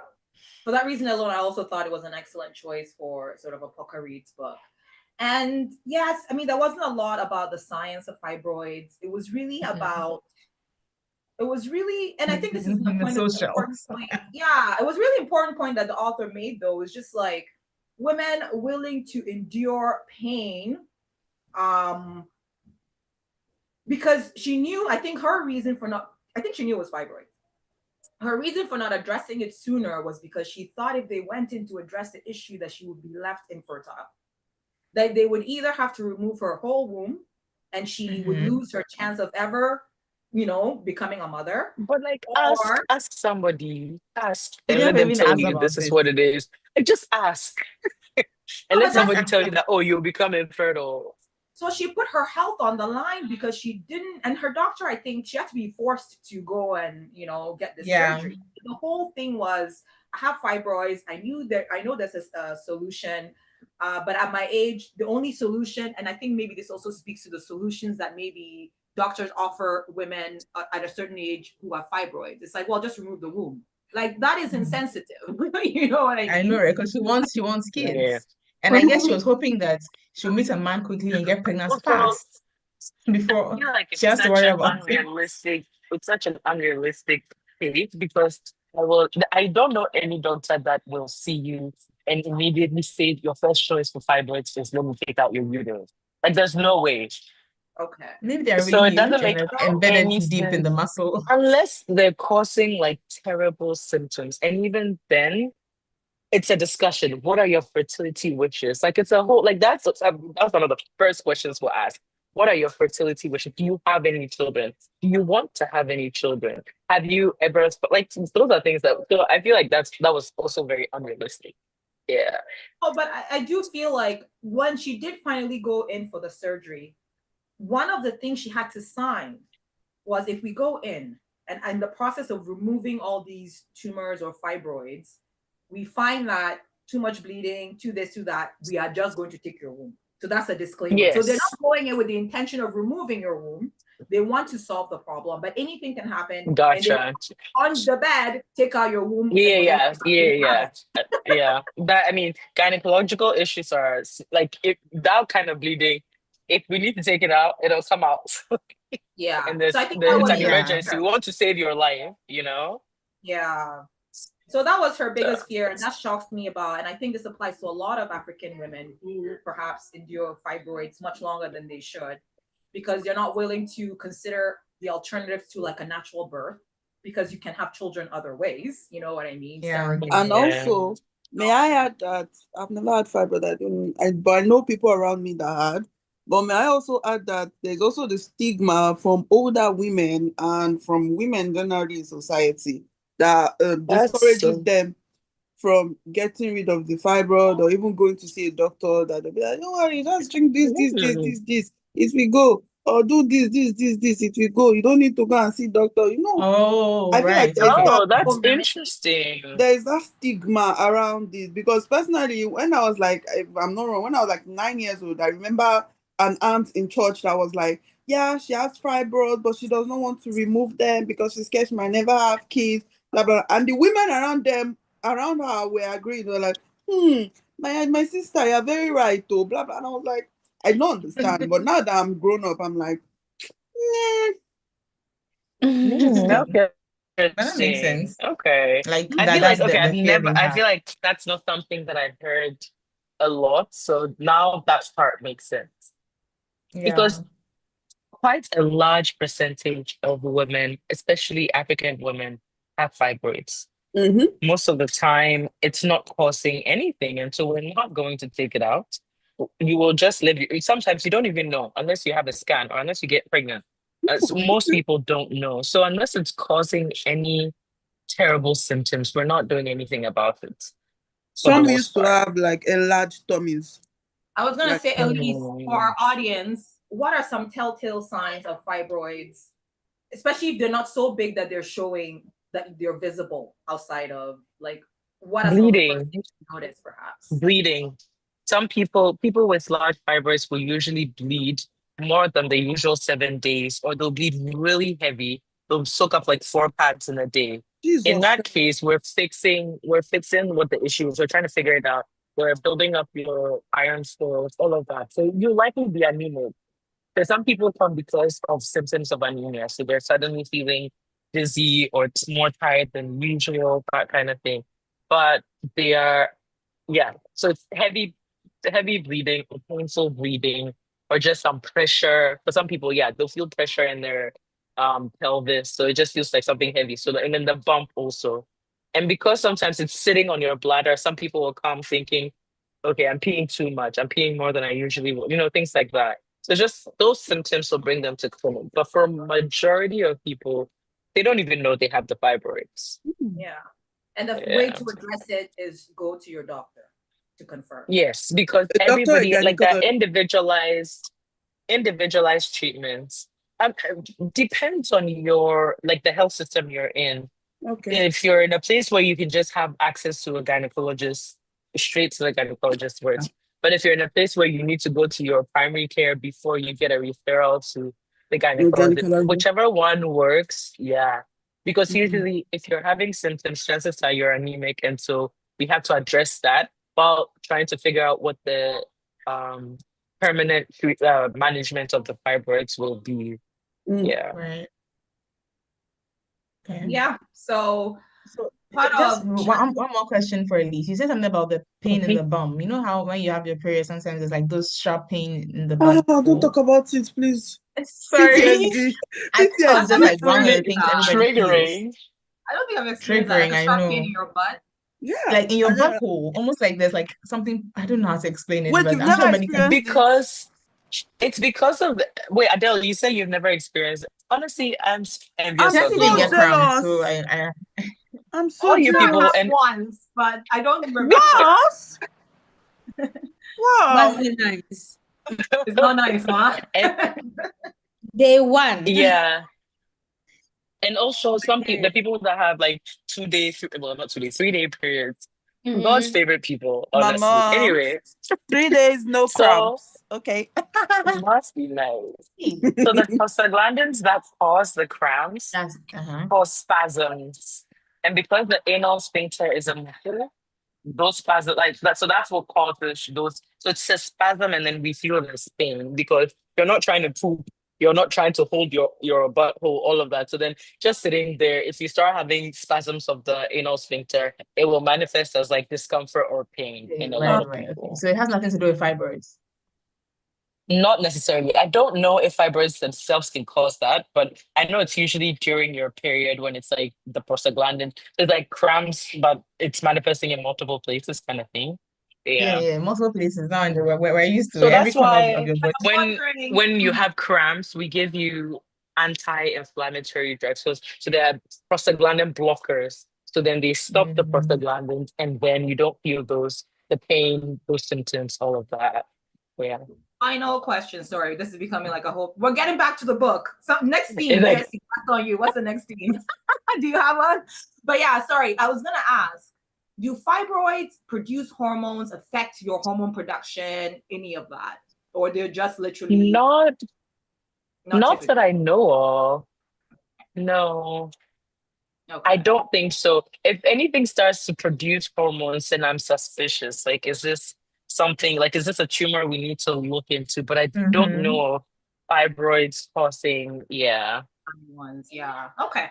For that reason alone, I also thought it was an excellent choice for sort of a Poka Reads book. And yes, I mean, there wasn't a lot about the science of fibroids. It was really about, and I think this is The an important socials. point. Yeah, it was really important point that the author made, though, is just like women willing to endure pain, because she knew, I think she knew it was fibroids. Her reason for not addressing it sooner was because she thought if they went in to address the issue that she would be left infertile, that they would either have to remove her whole womb and she would lose her chance of ever, becoming a mother. But like, Or ask somebody, ask, She and let didn't them even tell ask you about this is it. what it is. Like, just ask, no, and let but that's somebody the tell you thing. that, oh, you'll become infertile. So she put her health on the line because she didn't, and her doctor, I think she had to be forced to go and get this Yeah. surgery. The whole thing was, I have fibroids. I know there's a solution, but at my age, the only solution, and I think maybe this also speaks to the solutions that maybe doctors offer women at a certain age who have fibroids. It's like, well, just remove the womb. Like that is insensitive. You know what I I mean? know, right? Because she wants Yeah. kids. And I guess she was hoping that she'll meet a man quickly and get pregnant fast before I feel like she it's has to such worry an about it. unrealistic. It's such an unrealistic fate because I don't know any doctor that will see you and immediately say your first choice for fibroids is let me take out your uterus. Like there's no way. Okay. Maybe they're So really it doesn't huge make and it's embedded any deep in the sense muscle. unless they're causing like terrible symptoms. And even then, it's a discussion. What are your fertility wishes? Like it's a whole like that's one of the first questions we'll ask. What are your fertility wishes? Do you have any children? Do you want to have any children? Have you ever like those are things that so I feel like that was also very unrealistic. Yeah. Oh, but I do feel like when she did finally go in for the surgery, one of the things she had to sign was if we go in and the process of removing all these tumors or fibroids, we find that too much bleeding, to this, to that, we are just going to take your womb. So that's a disclaimer. So they're Yes. not going in with the intention of removing your womb. They want to solve the problem, but anything can happen. And they Gotcha. on the bed, take out your womb. Yeah, And yeah. Yeah. That I mean, gynecological issues are like if that kind of bleeding, if we need to take it out, it'll come out. Yeah. And So I think there's that it's was an her. emergency. We want to save your life, you know? Yeah. So that was her So, biggest fear, and that shocks me about. And I think this applies to a lot of African women who perhaps endure fibroids much longer than they should, because they're not willing to consider the alternative to like a natural birth, because you can have children other ways. You know what I mean? Yeah. And Surrogate. yeah. also, may I add that I've never had fibroid. But I know people around me that had. But may I also add that there's also the stigma from older women and from women generally in society that That's discourages them from getting rid of the fibroid or even going to see a doctor. That they'll be like, don't worry, just drink this. It will go. Or do this. It will go. You don't need to go and see doctor. Oh, I feel like right. Okay. that's interesting. there is that stigma around it because personally, when I was like, if I'm not wrong, when I was like 9 years old, I remember an aunt in church that was like, yeah, she has fibroids, but she does not want to remove them because she's scared she might never have kids, blah blah. And the women around her were agreeing. They were like, my sister, you're very right, though, blah blah. And I was like, I don't understand. But now that I'm grown up, I'm like, Okay. But that makes Interesting. sense. Okay. Like I that feel that's like okay, the fear they I have. feel like that's not something that I've heard a lot. So now that part makes sense. Yeah. Because quite a large percentage of women, especially African women, have fibroids. mm-hmm. Most of the time, it's not causing anything, and so we're not going to take it out. You will just live. Sometimes you don't even know unless you have a scan or unless you get pregnant. So most people don't know. So unless it's causing any terrible symptoms, we're not doing anything about it for the Some most used to part. have like enlarged tummies. I was gonna Like, say, Elise, for our Mm. audience, what are some telltale signs of fibroids, especially if they're not so big that they're showing that they're visible outside of like what are some of the first Bleeding, things you notice, perhaps? bleeding. Some people with large fibroids will usually bleed more than the usual 7 days, or they'll bleed really heavy. They'll soak up like 4 pads in a day. In Jesus. that case, we're fixing what the issue is. We're trying to figure it out. We're building up your iron stores, all of that. So you'll likely be anemic. So some people come because of symptoms of anemia. So they're suddenly feeling dizzy or more tired than usual, that kind of thing. But they are, yeah. So it's heavy bleeding, or painful bleeding, or just some pressure. For some people, yeah, they'll feel pressure in their pelvis. So it just feels like something heavy. And then the bump also. And because sometimes it's sitting on your bladder, some people will come thinking, okay, I'm peeing too much. I'm peeing more than I usually will. Things like that. So just those symptoms will bring them to clinic. But for majority of people, they don't even know they have the fibroids. Yeah. And the way Yeah. to address it is go to your doctor to confirm. Yes, because A doctor, everybody like that gynecologist. individualized treatments depends on your like the health system you're in. Okay. If you're in a place where you can just have access to a gynecologist, straight to the gynecologist works. But if you're in a place where you need to go to your primary care before you get a referral to the gynecologist, Gynecologist. whichever one works, yeah. Because Mhm. usually if you're having symptoms, chances are you're anemic. And so we have to address that while trying to figure out what the um, permanent management of the fibroids will be. Mm. Yeah. Right. Okay. Yeah. So So part Just of one more question for Elise. You said something about the pain in the bum. You know how when you have your period, sometimes there's like those sharp pain in the bum Don't hole. talk about it, please. Sorry. PTSD. I thought it was just like one of the PTSD. things everybody feels. Triggering. I don't think I've experienced that. Triggering, Like a I sharp know. pain in your butt. Yeah. Like in your butthole, almost like there's like something, I don't know how to explain it, Wait, but you've I'm sure never everybody can. experienced it? Because it's because of wait, Adele, you say you've never experienced it. Honestly, I'm envious I'm of Actually didn't so get you. cramps, so jealous. I'm so All you I people jealous. had and once, but I don't remember. What? Wow. Must be nice. It's not nice, huh? and Day one. yeah. And also some people, the people that have like 2 day, well, not 2 day, 3 day periods, God's Mhm. favorite people, honestly. Mama. Anyway, 3 days, no so cramps. Okay. it must be nice. So the prostaglandins that cause the cramps That's cause spasms. And because the anal sphincter is a muscle, those spasms like that, so that's what causes those. So it's a spasm, and then we feel this pain because you're not trying to poop, you're not trying to hold your butthole, all of that. So then just sitting there, if you start having spasms of the anal sphincter, it will manifest as like discomfort or pain in a lot of right. Okay. people. So it has nothing to do with fibroids. Not necessarily. I don't know if fibroids themselves can cause that, but I know it's usually during your period when it's like the prostaglandin. It's like cramps, but it's manifesting in multiple places, kind of thing. Yeah. Yeah, multiple places now in the world. We're used to So it. Every that's corner of why your body. when Wondering. when you have cramps, we give you anti-inflammatory drugs. So there are prostaglandin blockers. So then they stop the prostaglandins, and then you don't feel the pain, those symptoms, all of that. Yeah. Final question. Sorry, this is becoming like a whole. We're getting back to the book. So next theme, It's like- Jesse. That's on you. What's the next theme? Do you have one? But yeah, sorry. I was gonna ask. Do fibroids produce hormones, affect your hormone production, any of that, or they're just literally Not that typical? I know of. No, I Okay. don't think so. If anything starts to produce hormones, then I'm suspicious. Like, is this something like is this a tumor we need to look into? But I don't Mm-hmm. know of fibroids causing, yeah. Ones, yeah. Okay.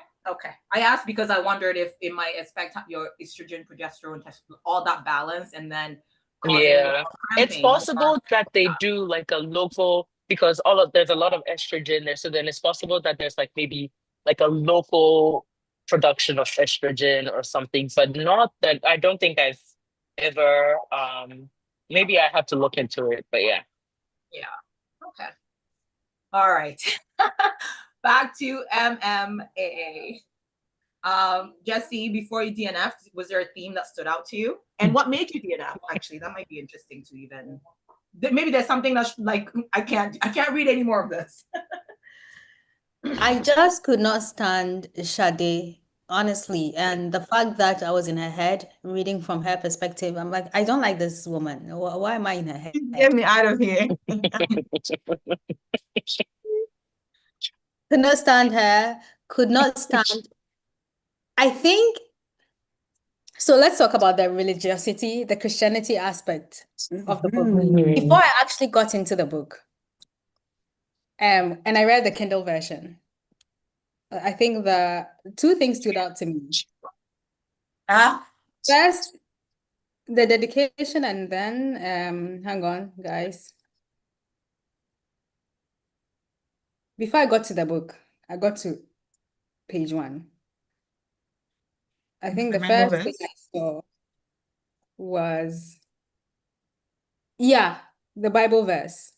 I asked because I wondered if it might affect your estrogen, progesterone, all that balance, and then causing Yeah. It's cramping. possible that they do like a local because there's a lot of estrogen there. So then it's possible that there's like maybe like a local production of estrogen or something, but not that I don't think I've ever maybe I have to look into it, but yeah. Yeah. Okay. All right. Back to MMAA. Jesse, before you DNF, was there a theme that stood out to you? And what made you DNF? Actually, that might be interesting to even. Maybe there's something that's like I can't read any more of this. I just could not stand Sade, honestly. And the fact that I was in her head, reading from her perspective, I'm like, I don't like this woman. Why am I in her head? Get me out of here. Could not stand her, could not stand. I think, so let's talk about the religiosity, the Christianity aspect of the book. Before I actually got into the book, and I read the Kindle version, I think the two things stood out to me. First, the dedication, and then, hang on, guys. Before I got to the book, I got to page 1. I think the Bible first thing verse? I saw was, yeah, the Bible verse.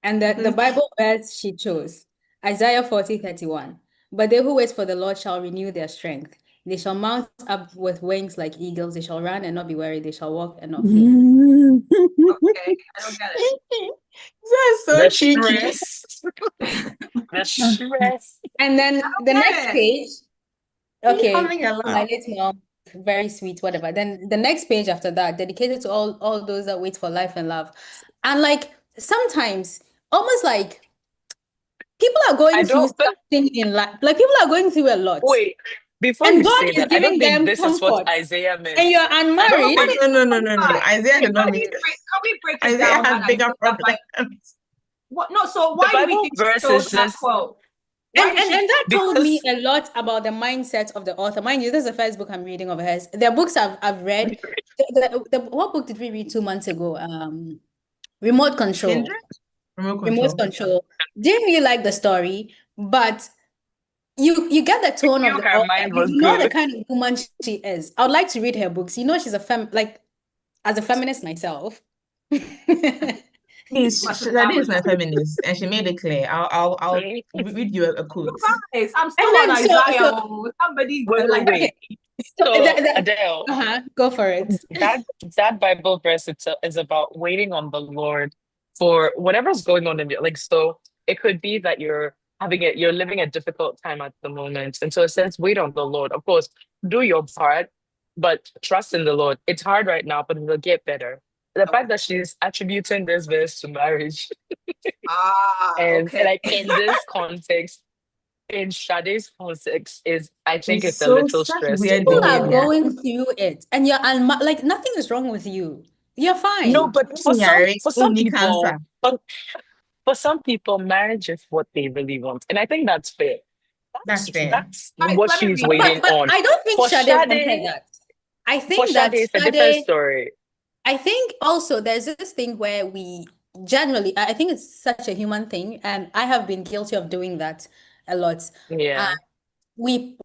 And the Bible verse she chose, Isaiah 40:31. But they who wait for the Lord shall renew their strength. They shall mount up with wings like eagles. They shall run and not be weary. They shall walk and not faint. Okay, I don't get it. That's so The cheeky. stress. The stress. And then the next it. page, You're okay, having a my laugh. late mom, very sweet, whatever. Then the next page after that, dedicated to all those that wait for life and love. And like sometimes, almost like people are I going through don't but something in life. Like people are going through a lot. wait, before And you God say is that, I don't giving think them this is what comfort. Isaiah meant. And you're I don't unmarried. think No. Isaiah did not mean Can we break it Isaiah down? had that bigger Isaiah, problems. what? No. So the why do we Bible think she verse chose is that just quote? Why And did she? that told me Because a lot about the mindset of the author. Mind you, this is the first book I'm reading of hers. The books I've read. What book did we read 2 months ago? Remote Control. Kindred? Remote Remote control. Control. Didn't really like the story, but you get the tone of knew the her author. mind You was know the good. kind of woman she is. I would like to read her books. You know, she's a like as a feminist myself. Shadi is my feminist, and she made it clear. I'll read you a quote. Guys, I'm And still on then Isaiah. Somebody Wait, like wait. So So Adele, go for it. that Bible verse is about waiting on the Lord for whatever's going on in your like. So it could be that you're living a difficult time at the moment, and so it says wait on the Lord. Of course, do your part, but trust in the Lord. It's hard right now, but it'll get better. The fact that she's attributing this verse to marriage, and okay. like in this context, in Sade's context, is I think It's it's a so little such weird People stressful. are behavior. going through it, and you're like nothing is wrong with you. You're fine. No, but Nyari, for some only people, cancer. but for some people, marriage is what they really want, and I think that's fair. That's fair. That's Guys, what let me she's read. waiting But on. I don't think For Sade wanted that. I for think that Sade, it's a different Sade. story. I think also there's this thing where we generally, I think it's such a human thing, and I have been guilty of doing that a lot. Yeah, We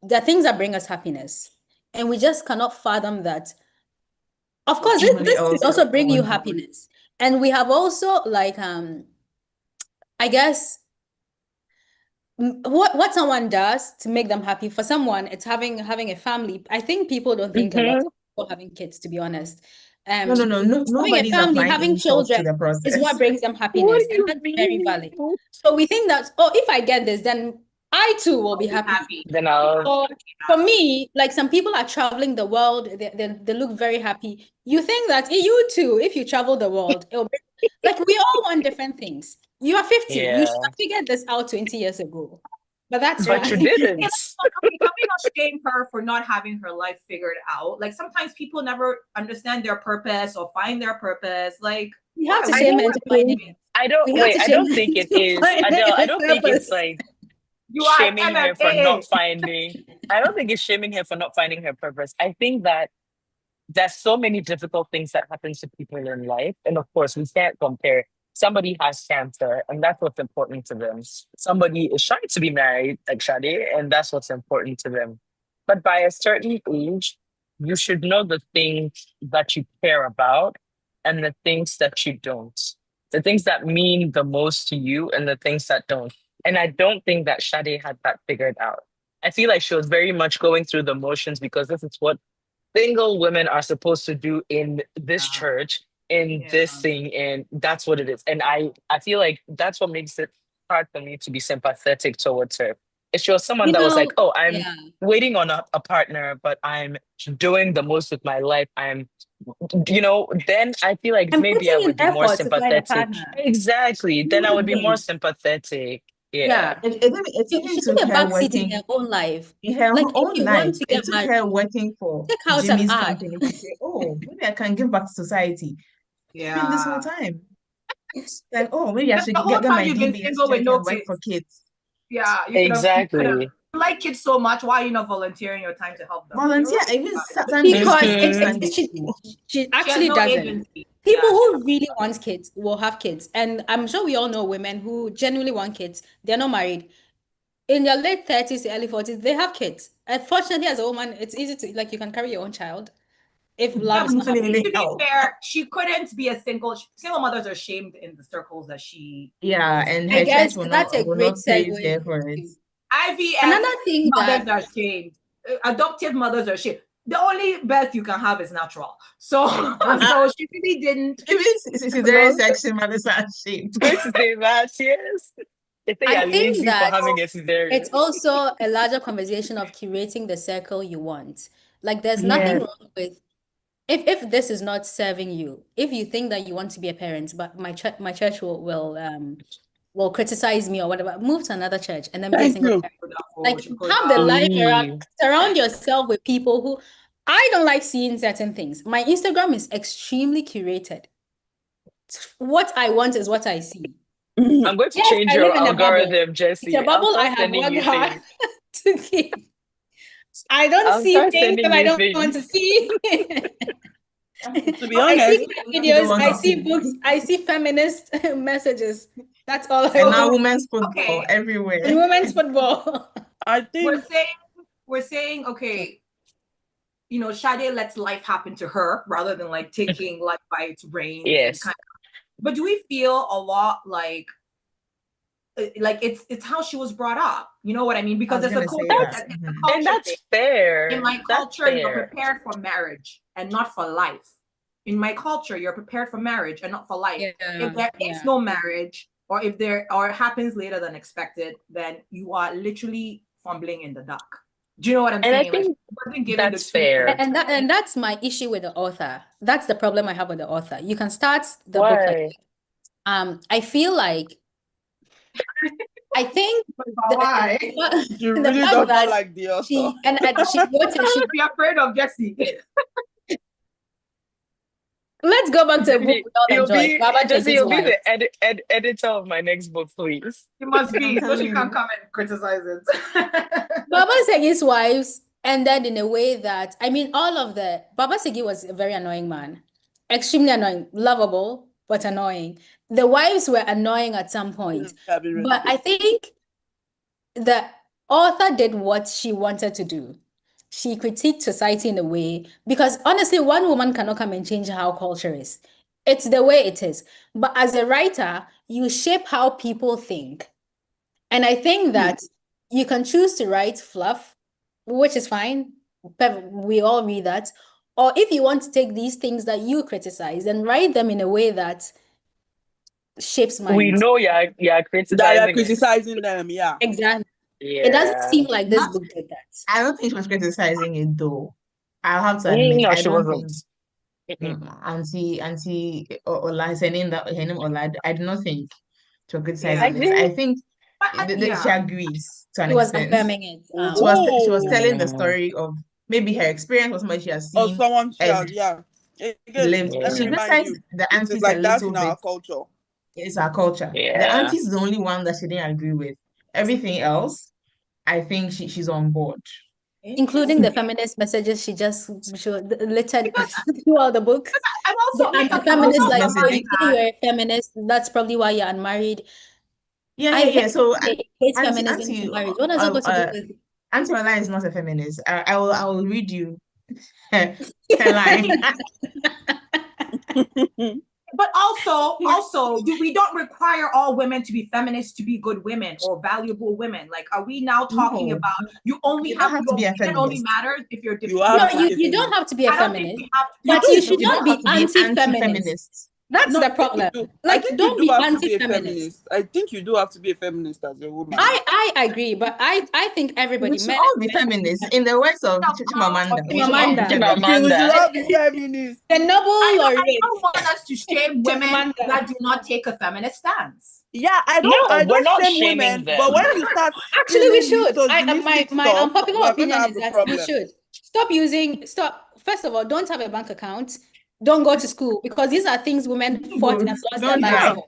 there are things that bring us happiness, and we just cannot fathom that. Of course, Somebody this else could also bring you wants it. happiness, and we have also like I guess what someone does to make them happy. For someone, it's having a family. I think people don't think a lot Mhm. about having kids, to be honest. No. Having a Nobody's family, applying having insult to children the is what process. brings them What happiness, do and you that's very mean? valid. So we think that, oh, if I get this, then I too will be Be happy. happy. Then I'll. Or for me, like some people are traveling the world, they look very happy. You think that you too, if you travel the world, it'll be like we all want different things. You are 50, you should Yeah, have figured this out 20 years ago. But that's but you fine. didn't. Okay, can we not shame her for not having her life figured out? Like sometimes people never understand their purpose or find their purpose. Like We have to why? shame What her are to we finding doing? it. I don't We have wait. to I shame don't her think it to is finding Adele. I her don't think it's purpose. like You are shaming her for MMA. not finding. I don't think it's shaming her for not finding her purpose. I think that there's so many difficult things that happen to people in life. And of course, we can't compare. Somebody has cancer, and that's what's important to them. Somebody is trying to be married, like Shadi, and that's what's important to them. But by a certain age, you should know the things that you care about and the things that you don't. The things that mean the most to you and the things that don't. And I don't think that Shadi had that figured out. I feel like she was very much going through the motions because this is what single women are supposed to do in this church, in this thing, and that's what it is. And I feel like that's what makes it hard for me to be sympathetic towards her. If she was someone You that was like, know, oh, I'm yeah. waiting on a partner, but I'm doing the most with my life, then I feel like I'm maybe I putting in would be more effort to find a sympathetic. partner. Exactly. Then I would be more Nothing. sympathetic. Yeah. Yeah. It She even took took a her back seat in working her own life. in her Like if own you life. want to It get took married, her working for take out an Jimmy's ad. company to say, oh, maybe I can give back to society. It's been this whole time. It's like, oh, maybe I The should whole get time my you've been DBS single with check no and work kids. for kids. Yeah, you could have. Exactly. You like kids so much. Why are you not volunteering your time to help them? Volunteer, You're right. even Sunday Because school, Mhm. Sunday she school. She has actually no doesn't. agency. People Yeah. who really want kids will have kids. And I'm sure we all know women who genuinely want kids. They're not married. In their late 30s to early 40s, they have kids. Unfortunately, as a woman, it's easy to like you can carry your own child if love is not happening. Absolutely To be help. fair, she couldn't be a single mothers are shamed in the circles that she Yeah, goes. and I her guess church will that's a great not praise segue her for it. into IVF another thing mothers that are shamed. Adoptive mothers are shamed. The only birth you can have is natural. So, so she really didn't. Even cesarean section mothers are ashamed. Going to say that, yes. They think I you're think lazy for that having a cesarean. it's also a larger conversation of curating the circle you want. Like there's nothing Yeah. wrong with if this is not serving you, if you think that you want to be a parent, but my church will criticize me or whatever, move to another church and then be a Thank single you. parent. Like have the life around, surround yourself with people who I don't like seeing certain things. My Instagram is extremely curated. What I want is what I see. I'm going to Yes, change I your live in a bubble. algorithm, It's a Jessie. I'll bubble I start have sending worked you hard things. to keep. I don't I'll see start things that sending I you don't want to things. see. To be I honest, see cat You don't videos, want I to see see. books, I see feminist messages. That's all I And now want. women's football Okay. everywhere. And women's football. I think we're saying, okay, you know, Sade lets life happen to her rather than like taking life by its reins. Yes. But do we feel a lot like it's how she was brought up? You know what I mean? Because it's a culture, And culture that's thing. fair. In my That's culture, you're fair. prepared for marriage and not for life. In my culture, you're prepared for marriage and not for life. Yeah, If there is no marriage, or if there or it happens later than expected, then you are literally fumbling in the dark. Do you know what I'm And I saying? think that's fair. And that's my issue with the author. That's the problem I have with the author. You can start the book like I feel like I think why? you really don't like the author. she wrote it. She be afraid of Jessie. Let's go back to a book we all enjoy. Jesse, you'll be the editor of my next book, please. It must be, so she can come and criticize it. Baba Segi's wives ended in a way that, I mean, Baba Segi was a very annoying man. Extremely annoying, lovable, but annoying. The wives were annoying at some point. But I think the author did what she wanted to do. She critiqued society in a way, because honestly, one woman cannot come and change how culture is. It's the way it is. But as a writer, you shape how people think. And I think that you can choose to write fluff, which is fine. We all read that. Or if you want to take these things that you criticize and write them in a way that shapes minds. We know you're criticizing them, yeah. Exactly. Yeah. It doesn't seem like this book did that. I don't think she was criticizing it though. I'll have to admit, I don't think Auntie Ola saying that her name Ola, I do not think she was criticizing it. I think she agrees to an She was extent. affirming it. She was telling the story of maybe her experience was somebody she has seen. Or someone she has, lived. She criticized the aunties like a little bit. Culture. It's our culture. Yeah. The auntie is the only one that she didn't agree with. Everything else, I think she's on board. Including the feminist messages she littered throughout the book. I'm also the feminist, like, if you say you're a feminist, that's probably why you're unmarried. Yeah. So hate feminism to marriage. What does it got to do with? Auntie Ola is not a feminist. I will read you her line. But also, we don't require all women to be feminists to be good women or valuable women. Like, are we now talking about you have to be a feminist? It only matters if you're different. You don't have to be a feminist, but you should not be anti-feminist. That's the problem. Like, don't be anti-feminist. I think you do have to be a feminist as a woman. I agree, but I think everybody should all be feminists. In the words of Chimamanda. We should all be feminists. The Nobel laureate. I don't want us to shame women that do not take a feminist stance. Yeah, I don't shame women, them. But when you start actually, we should. My unpopular opinion is that we should stop. First of all, don't have a bank account. Don't go to school, because these are things women fought and lost their lives for.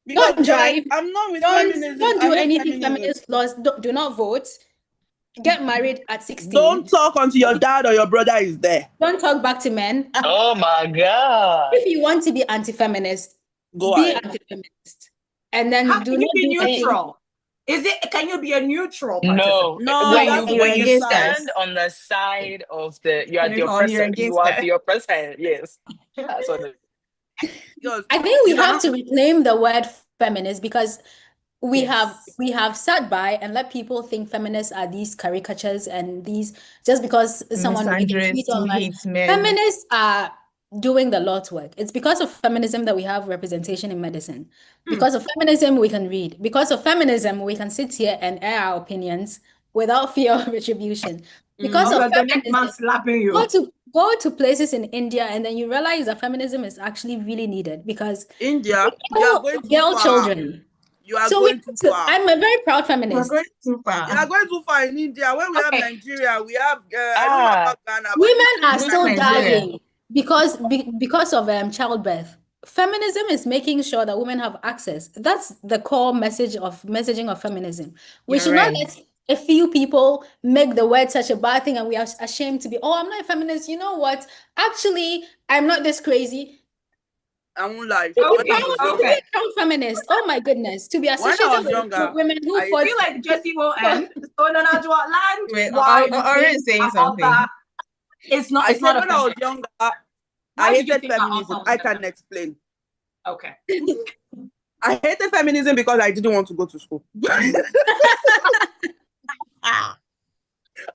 Don't drive. I'm not with feminism. Don't do anything feminist laws. Do not vote. Get married at 16. Don't talk until your dad or your brother is there. Don't talk back to men. Oh my God. If you want to be anti-feminist, be anti-feminist. And then can you be neutral? Can you be a neutral participant? No. When you stand on the side of you are the oppressor. You are the oppressor. Yes. That's what it is. I think we have to reclaim the word feminist, because we have sat by and let people think feminists are these caricatures and these, just because someone tweets online. Feminists are doing the Lord's work. It's because of feminism that we have representation in medicine. Because of feminism, we can read. Because of feminism, we can sit here and air our opinions without fear of retribution. Because of feminism, slapping you. Go to places in India, and then you realize that feminism is actually really needed, because India, you are going girl children. You are going too far. I'm a very proud feminist. You are going too far. You are going too far in India. When we have Nigeria, we have women are still dying because of childbirth. feminism is making sure that women have access. That's the core messaging of feminism. We You're should not right. let a few people make the word such a bad thing and we are ashamed to be, oh, I'm not a feminist. You know what? Actually, I'm not this crazy. I won't lie. To be When I was proud, to younger, be a proud feminist. Oh my goodness. To be when I associated was with younger, women who I I fought. feel like Jesse will end. So no matter what land, Wait, why Oren is saying about something. that? It's not. I It's said not a when I was feminist. younger, I Why did you hated think that feminism. Alpha was I a can feminist? explain. Okay. I hated feminism because I didn't want to go to school.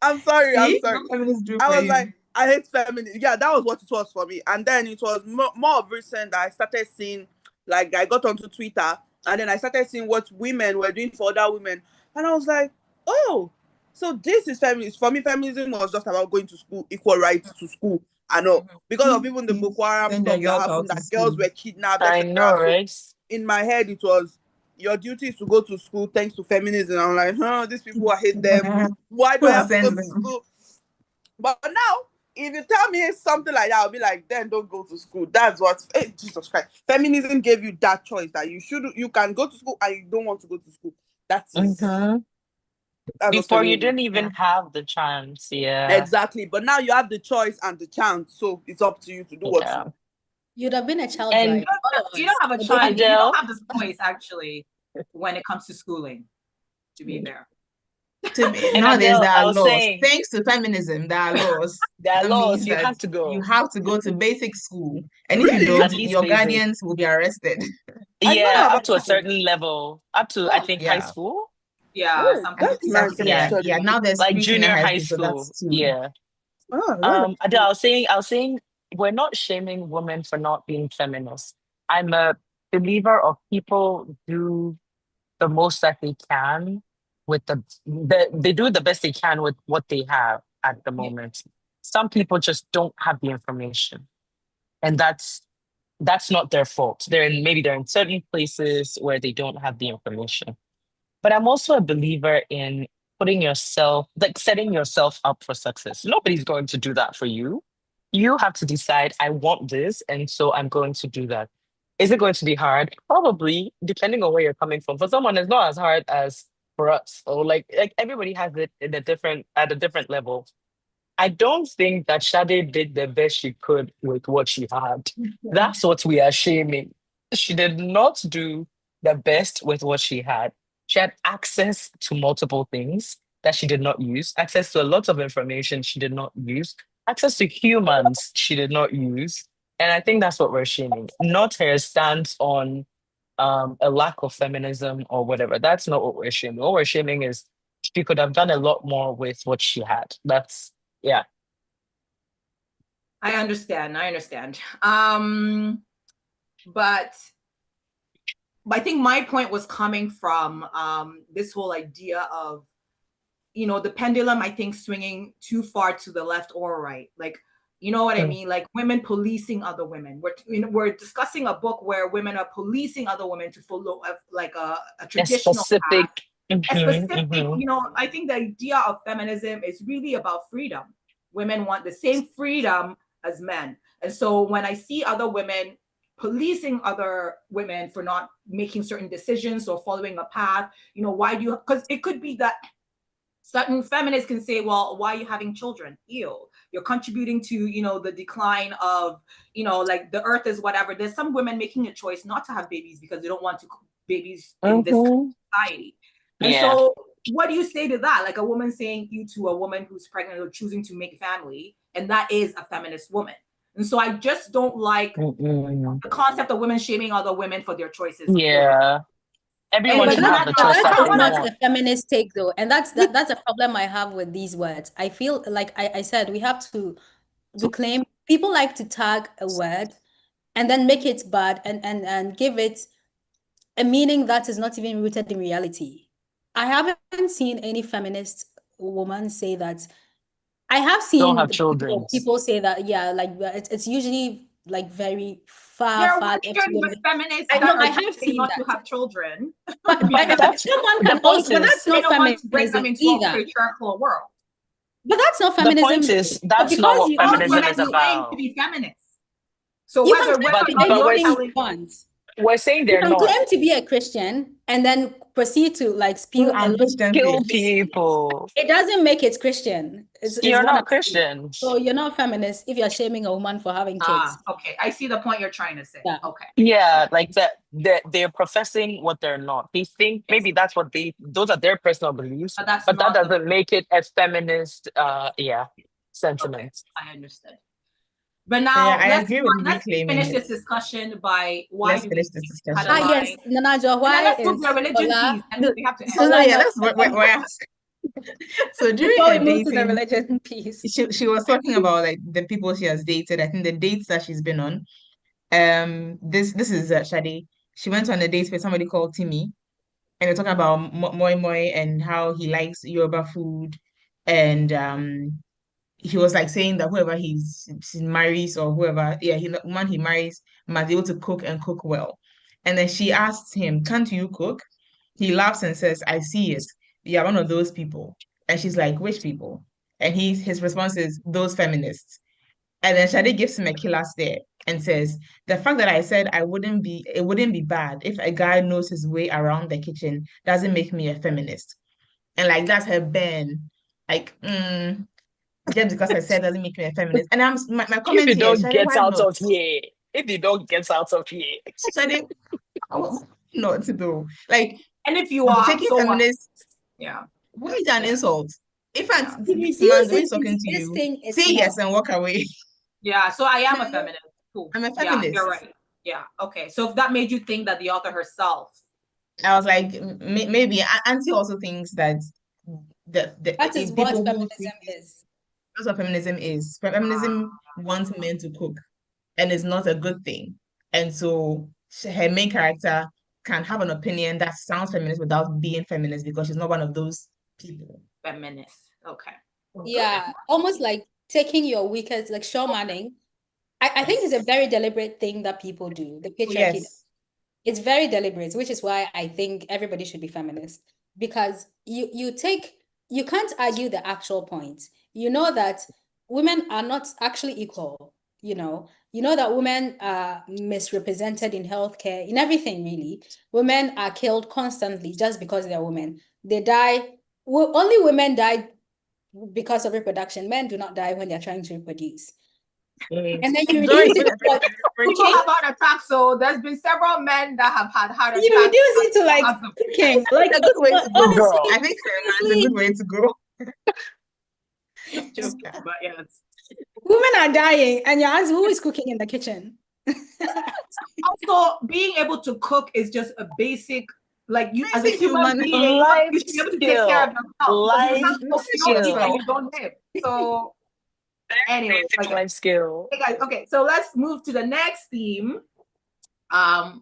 I'm sorry. See? What feminists do I for was you. like, I hate feminism. Yeah, that was what it was for me. And then it was more of recent that I started seeing, like, I got onto Twitter and then I started seeing what women were doing for other women. And I was like, oh, so this is feminism. For me, feminism was just about going to school, equal rights to school and all. Because of even the Please Boko Haram send your stuff that girls out happened, to that girls school. were kidnapped, I etc. know, So right? in my head, it was your duty is to go to school thanks to feminism. I'm like, these people, I hate them. Why do I have to go Send to them. school? But now, if you tell me something like that, I'll be like, then don't go to school. That's what, hey, Jesus Christ. Feminism gave you that choice that you can go to school and you don't want to go to school. That's Mhm. what Before you feminism didn't is. even have the chance. Yeah. Exactly. But now you have the choice and the chance. So it's up to you to do what Yeah. You'd have been a child And bride. All of You us. don't have a A choice. baby. You Adele, don't have the choice actually when it comes to schooling. To be fair. and Nowadays, Adele, there I are was laws. saying Thanks to feminism, there are laws. there are That laws. means You that have to you go. have to go to basic school. And if you Really? don't, At least your basic. guardians will be arrested. I didn't know Yeah, that up to a about school. certain level. Up to I Oh, think high Yeah. school. Yeah, wait, something that's like nice. that. Yeah. Yeah. Now there's Like pre-senior junior high high school, so school. that's two. Yeah. Adele, I was saying we're not shaming women for not being feminists. I'm a believer of people do the most that they can with they do the best they can with what they have at the Yeah. moment. Some people just don't have the information, and that's not their fault. Maybe they're in certain places where they don't have the information. But I'm also a believer in putting yourself, like setting yourself up for success. Nobody's going to do that for you. You have to decide, I want this, and so I'm going to do that. Is it going to be hard? Probably, depending on where you're coming from. For someone, it's not as hard as for us. Or like everybody has it in at a different level. I don't think that Shade did the best she could with what she had. That's what we are shaming. She did not do the best with what she had. She had access to multiple things that she did not use, access to a lot of information she did not use, access to humans she did not use. And I think that's what we're shaming, not her stance on a lack of feminism or whatever. That's not what we're shaming. What we're shaming is she could have done a lot more with what she had. Yeah. I understand. But I think my point was coming from this whole idea of, the pendulum, I think, swinging too far to the left or right. Like, you know what I mean? Like women policing other women. We're discussing a book where women are policing other women to follow a traditional path. A specific, I think the idea of feminism is really about freedom. Women want the same freedom as men. And so when I see other women policing other women for not making certain decisions or following a path, why do you, because it could be that certain feminists can say, well, why are you having children? Ew, you're contributing to, the decline of, like the earth is whatever. There's some women making a choice not to have babies because they don't want babies in this society. And so what do you say to that? Like a woman saying you to a woman who's pregnant or choosing to make family, and that is a feminist woman. And so I just don't like the concept of women shaming other women for their choices. Yeah. Everyone should have the choice that That they is not want. a feminist take though. And that's a problem I have with these words. I feel like I said we have to reclaim. People like to tag a word and then make it bad and give it a meaning that is not even rooted in reality. I haven't seen any feminist woman say that. I have Don't seen have children. people say that, yeah, like it's usually like very There far are left women. feminists I that know are I have choosing seen not that. to have children. But someone the can point also, but is that's not don't want to bring them feminism into a either. patriarchal world. But that's not the feminism point though. is But that's not because what you All feminism women is automatically, claim to about. be feminists. So You can whether claim to be But you're anything you telling want. we're saying You they're can not. claim to be a Christian and then proceed to like spew a And lot. Christian Kill faith. people. It doesn't make it Christian. It's You're what I'm not saying. Christian. So you're not feminist if you're shaming a woman for having kids. okay, I see the point you're trying to say. Yeah. Okay. Yeah, like that they're professing what they're not. They think maybe that's what those are their personal beliefs, But that's but that not the doesn't make it a feminist okay, sentiment. I understood. But So now yeah, I agree with let's reclaiming finish it. this discussion by why Let's do finish we this think had a discussion. Yes, line? Nanajo, And then why let's move is to the religion Ola, piece, and we have to end. So Ola yeah, not that's where I ask. So during before her we move to the dating, religion piece? she was talking about like the people she has dated. I think the dates that she's been on. This is Shadi. She went on a date with somebody called Timmy, and we're talking about moi moi and how he likes Yoruba food, and he was like saying that whoever he marries or whoever, yeah, the woman he marries must be able to cook and cook well. And then she asked him, "Can't you cook?" He laughs and says, "I see it. You're one of those people." And she's like, "Which people?" And his response is, "Those feminists." And then Shade gives him a killer stare and says, "The fact that I said it wouldn't be bad if a guy knows his way around the kitchen doesn't make me a feminist." And like that's her ban. Like, just because I said doesn't make me a feminist. And my If comment you here, don't Shade, get why out not? of here, if you don't get out of here, Shade, why not to do? Like And if you are, taking so what? feminists, Yeah. why is that an Yeah. insult? In fact, Yeah. this man, the way he's It talking into to this you, thing say it's yes not. and walk away. Yeah. So I am a feminist. Cool. I'm a Yeah, you're feminist. right. Yeah. Okay. So if that made you think that the author herself. I was like, maybe Auntie also thinks that That is what people who think feminism is. that's what feminism is. Feminism wants men to cook, and it's not a good thing. And so her main character can have an opinion that sounds feminist without being feminist because she's not one of those people. Feminist. Okay. Yeah, almost like taking your weakest, like show manning. I think it's a very deliberate thing that people do. The patriarchy, Yes. it's very deliberate, which is why I think everybody should be feminist because you can't argue the actual point. You know that women are not actually equal, You know that women are misrepresented in healthcare, in everything really. Women are killed constantly just because they're women. They die, only women die because of reproduction. Men do not die when they're trying to reproduce. And then you Sorry, reduce it to like People cooking. have heart attacks, so there's been several men that have had heart attacks. You reduce it to like cooking. Like a good way to go. honestly, I think it's a good way to go. Joking, but yes. women are dying, and you're asking who is cooking in the kitchen. Also, being able to cook is just a basic, like you as a Basic human human being, life you should be able to take care of yourself. life Because if you don't eat, skill, then you don't live. So anyway, basic life skill. hey guys, okay, so let's move to the next theme.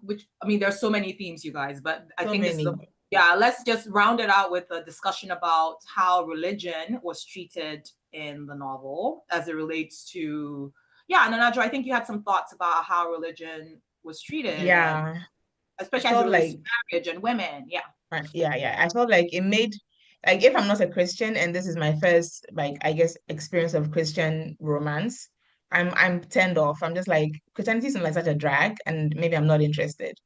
Which I mean, there's so many themes, you guys, but I So think this is many. yeah. Let's just round it out with a discussion about how religion was treated in the novel as it relates to and Nanadra, I think you had some thoughts about how religion was treated, Yeah. and especially I as it felt relates like to marriage and women. Yeah. yeah. I felt like it made like if I'm not a Christian and this is my first like I guess experience of Christian romance, I'm turned off. I'm just like Christianity seems like such a drag and maybe I'm not interested.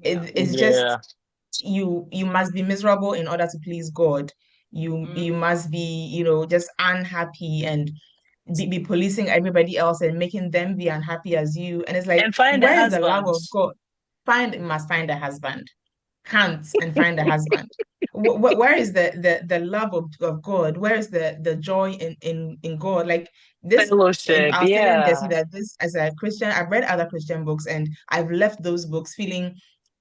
Yeah. It's just you must be miserable in order to please God. You must be, just unhappy and be policing everybody else and making them be unhappy as you. And it's like, And find a where is the love husband. of God? Must find a husband. Can't and find a husband. Where is the love of God? Where is the joy in God? Like this, Fellowship, I was telling Jesse yeah. that this as a Christian, I've read other Christian books and I've left those books feeling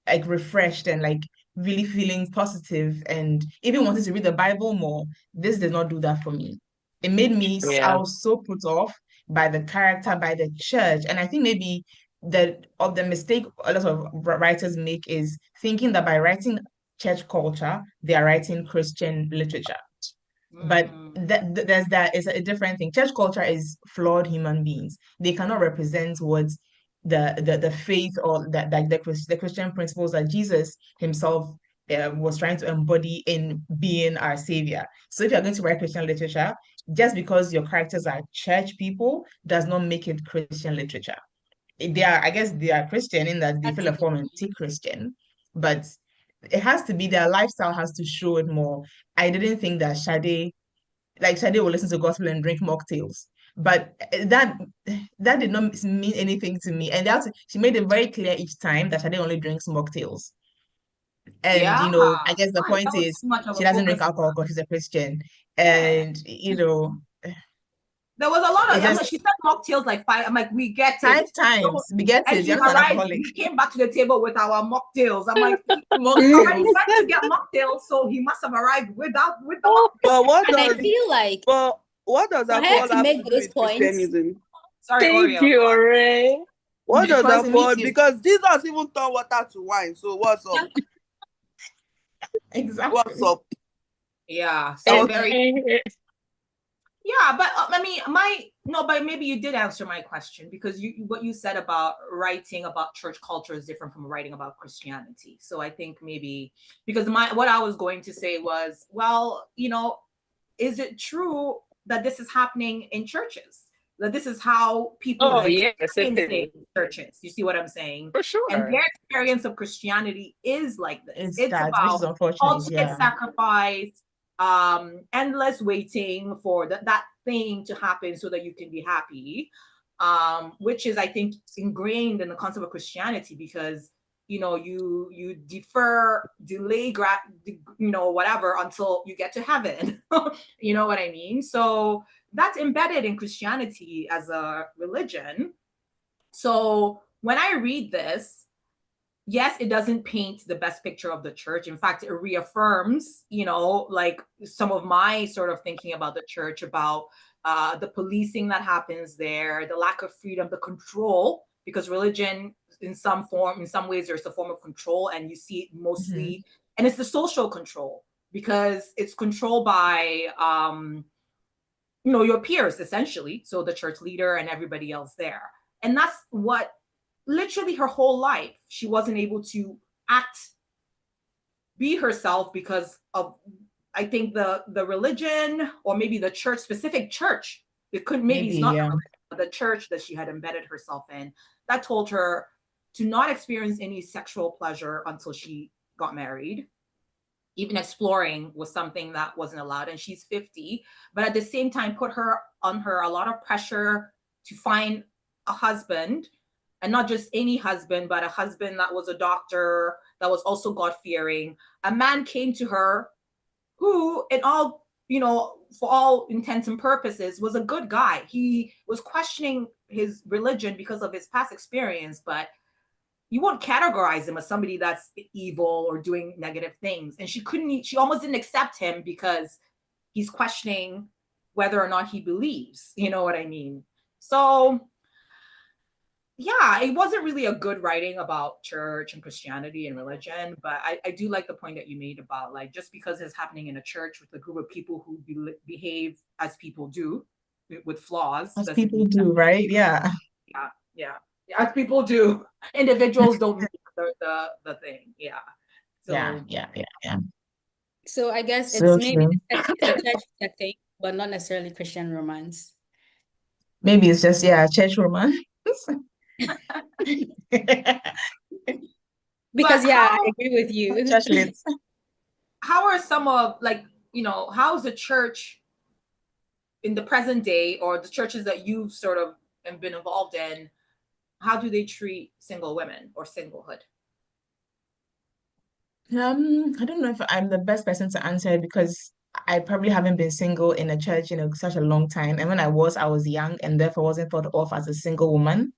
like refreshed and like really feeling positive and even wanted to read the Bible more. This did not do that for me. It made me, I Yeah. was so put off by the character, by the church. And I think maybe the mistake a lot of writers make is thinking that by writing church culture, they are writing Christian literature. But there's that is a different thing. Church culture is flawed human beings. They cannot represent what the faith or the Christian principles that Jesus himself was trying to embody in being our savior. So if you're going to write Christian literature, just because your characters are church people does not make it Christian literature. I guess they are Christian in that they feel a form anti-Christian, but it has to be their lifestyle has to show it more. I didn't think that Sade will listen to gospel and drink mocktails. But that did not mean anything to me. And she made it very clear each time that Sade only drinks mocktails. And Yeah. I guess the Right, point that was is too much of she a doesn't drink focus. alcohol because she's a Christian. Yeah. And There was a lot of, it's I'm just like, she said mocktails like 5. I'm like, we get five it. times. We get And it. she You're not an arrived, alcoholic. we came back to the table with our mocktails. I'm like, he Mocktails. already went to get mocktails, so he must have arrived with the mocktails. But what And I does feel like but what does for her alcohol to have make to do those with points, Christianism? Sorry, Thank Oreo. you, Ray. What does Because me alcohol? too. Because Jesus even turned water to wine. So what's up? Exactly. What's up? Yeah, so very. And- Yeah, but I mean, but maybe you did answer my question, because what you said about writing about church culture is different from writing about Christianity. So I think maybe because what I was going to say was, well, is it true that this is happening in churches? That this is how people Oh, yes, it experience is. things in churches. You see what I'm saying? For sure. And their experience of Christianity is like this. It's that, which is about unfortunate. ultimate Yeah. sacrifice, endless waiting for that thing to happen so that you can be happy, which is, I think, ingrained in the concept of Christianity, because you delay whatever until you get to heaven. You know what I mean? So that's embedded in Christianity as a religion. So when I read this, yes, it doesn't paint the best picture of the church. In fact, it reaffirms, like some of my sort of thinking about the church, about the policing that happens there, the lack of freedom, the control, because religion, in some ways, there's a form of control, and you see it mostly, and it's the social control, because it's controlled by, your peers, essentially. So the church leader and everybody else there. And that's what literally her whole life, she wasn't able to be herself because of, I think, the religion, or maybe the church, specific church. It could maybe it's not the church that she had embedded herself in, that told her to not experience any sexual pleasure until she got married. Even exploring was something that wasn't allowed, and she's 50, but at the same time put on her a lot of pressure to find a husband, and not just any husband, but a husband that was a doctor, that was also God-fearing. A man came to her who, for all intents and purposes, was a good guy. He was questioning his religion because of his past experience, but you won't categorize him as somebody that's evil or doing negative things. And she almost didn't accept him because he's questioning whether or not he believes. You know what I mean? So yeah, it wasn't really a good writing about church and Christianity and religion, but I do like the point that you made about, like, just because it's happening in a church with a group of people who behave as people do, with flaws. As people do, right? Yeah. Yeah. As people do. Individuals don't make the thing. Yeah. So Yeah. So I guess So it's maybe true. a church setting, but not necessarily Christian romance. Maybe it's just church romance. Because I agree with you. Church lit. How are some of, like, how's the church in the present day, or the churches that you've sort of been involved in, how do they treat single women or singlehood? I don't know if I'm the best person to answer it, because I probably haven't been single in a church in such a long time. And when I was young, and therefore wasn't thought of as a single woman.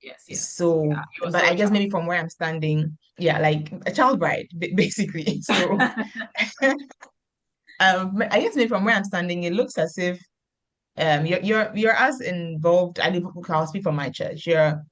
Yes. So, Yeah, but I guess maybe from where I'm standing, like a child bride, basically. So, I guess maybe from where I'm standing, it looks as if you're as involved. I'll speak for my church. You're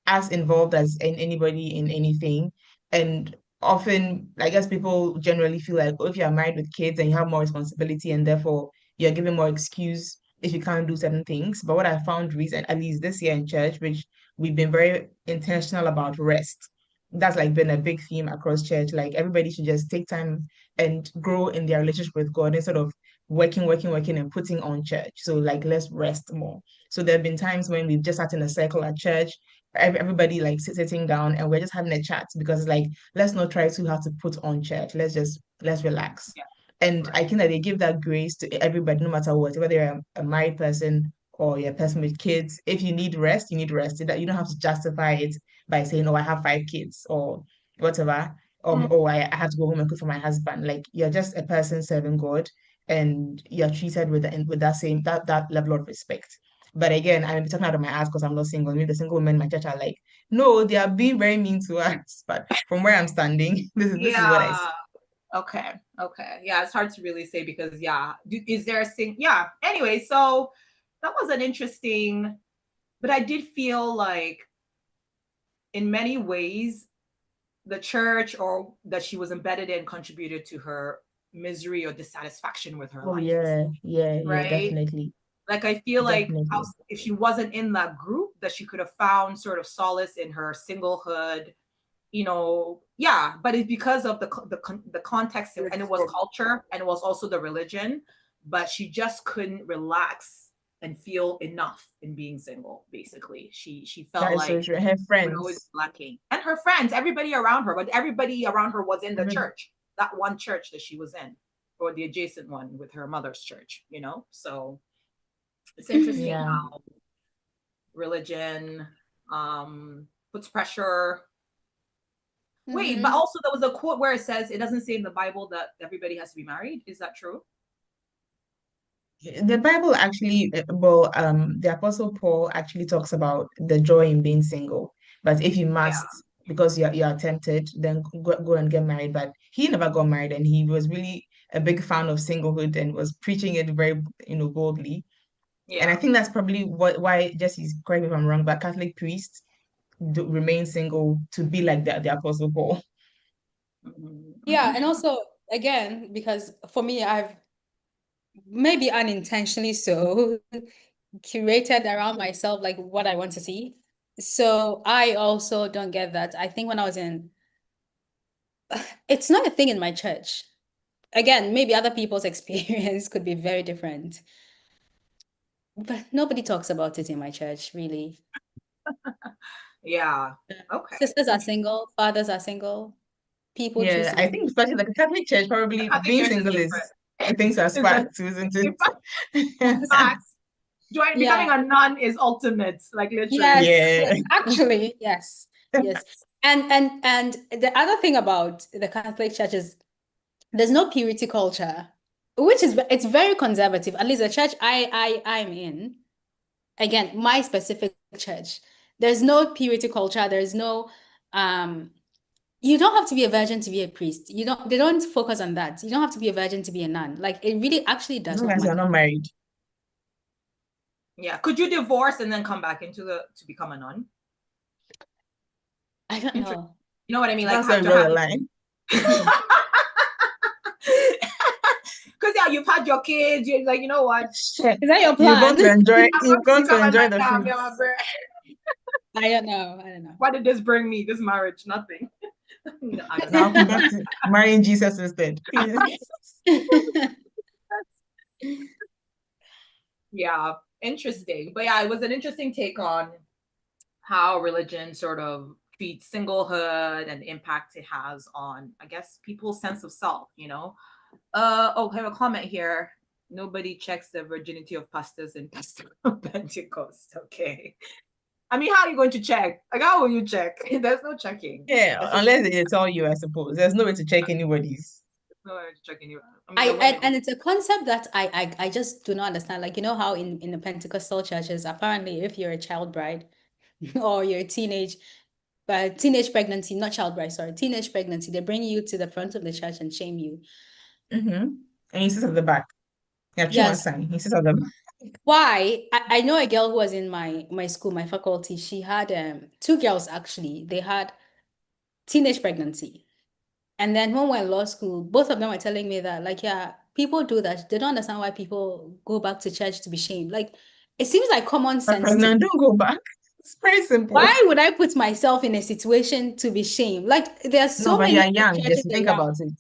as involved as anybody in anything. And often, I guess people generally feel like, oh, if you're married with kids and you have more responsibility, and therefore you're given more excuse if you can't do certain things. But what I found recent, at least this year in church, which we've been very intentional about rest. That's like been a big theme across church. Like, everybody should just take time and grow in their relationship with God, instead of working, and putting on church. So like, let's rest more. So there have been times when we've just sat in a circle at church, everybody like sitting down, and we're just having a chat, because like, let's not try too hard to put on church. Let's relax. Yeah. And I think that they give that grace to everybody, no matter what, whether you're a married person or you're a person with kids. If you need rest, you need rest. That you don't have to justify it by saying, "Oh, I have 5 kids," or whatever. Oh, I have to go home and cook for my husband. Like, you're just a person serving God, and you're treated with that level of respect. But again, I'm talking out of my ass because I'm not single. Maybe the single women in my church are like, no, they are being very mean to us. But from where I'm standing, this is what I see. Okay. Yeah, it's hard to really say because is there a thing? Yeah. Anyway, so that was an interesting, but I did feel like in many ways the church or that she was embedded in contributed to her misery or dissatisfaction with her life. Yeah, right? definitely. Like, I feel like Definitely. if she wasn't in that group, that she could have found sort of solace in her singlehood, but it's because of the context, and it was culture, and it was also the religion, but she just couldn't relax and feel enough in being single. Basically, she felt That is like so true. Her was friends. always lacking, and her friends, everybody around her, but everybody around her was in the church, that one church that she was in, or the adjacent one with her mother's church, so it's interesting how religion puts pressure. Wait, but also there was a quote where it says it doesn't say in the Bible that everybody has to be married. Is that true? The Bible actually, the Apostle Paul actually talks about the joy in being single. But if you must, because you are tempted, then go and get married. But he never got married, and he was really a big fan of singlehood and was preaching it very, boldly. And I think that's probably why, Jesse's, correct me if I'm wrong, but Catholic priests remain single to be like the Apostle Paul. Yeah, and also, again, because for me, I've maybe unintentionally so curated around myself like what I want to see. So I also don't get that. I think when I was it's not a thing in my church. Again, maybe other people's experience could be very different. But nobody talks about it in my church, really. Yeah. Okay. Sisters are single, fathers are single. People choose to I think especially like a Catholic church, probably being single is things are sparked, isn't it? Becoming a nun is ultimate, like literally. Yes, actually, yes. And the other thing about the Catholic Church is there's no purity culture, which is it's very conservative. At least the church I'm in, again, my specific church, there's no purity culture. There's no you don't have to be a virgin to be a priest. They don't focus on that. You don't have to be a virgin to be a nun. Like, it really actually does not matter. You're not married. Yeah. Could you divorce and then come back to become a nun? I don't know. You know what I mean? Like, that's a real line. Because you've had your kids. You're like, you know what? Is that your plan? You're going to enjoy. You're going to enjoy the fruits. I don't know. What did this bring me? This marriage? Nothing. No, I don't know. Marrying Jesus instead. Yeah, interesting. But yeah, it was an interesting take on how religion sort of treats singlehood and the impact it has on, I guess, people's sense of self, I have a comment here. Nobody checks the virginity of pastors in Pentecost. Okay. I mean, how are you going to check? Like, how will you check? There's no checking. Yeah, unless they tell you, I suppose. There's no way to check anybody's. No way to check anyone. And it's a concept that I just do not understand. Like, how in the Pentecostal churches, apparently, if you're a child bride or you're a teenage pregnancy, not child bride, sorry, teenage pregnancy, they bring you to the front of the church and shame you. And he sits at the back. Yeah, yes. He sits at the back. Why? I know a girl who was in my school, my faculty. She had 2 girls, actually. They had teenage pregnancy. And then when we were in law school, both of them were telling me that, like, yeah, people do that. They don't understand why people go back to church to be shamed. Like, it seems like common sense. No, don't go back. It's very simple. Why would I put myself in a situation to be shamed? Like, there's so many. You're young. Just think about it.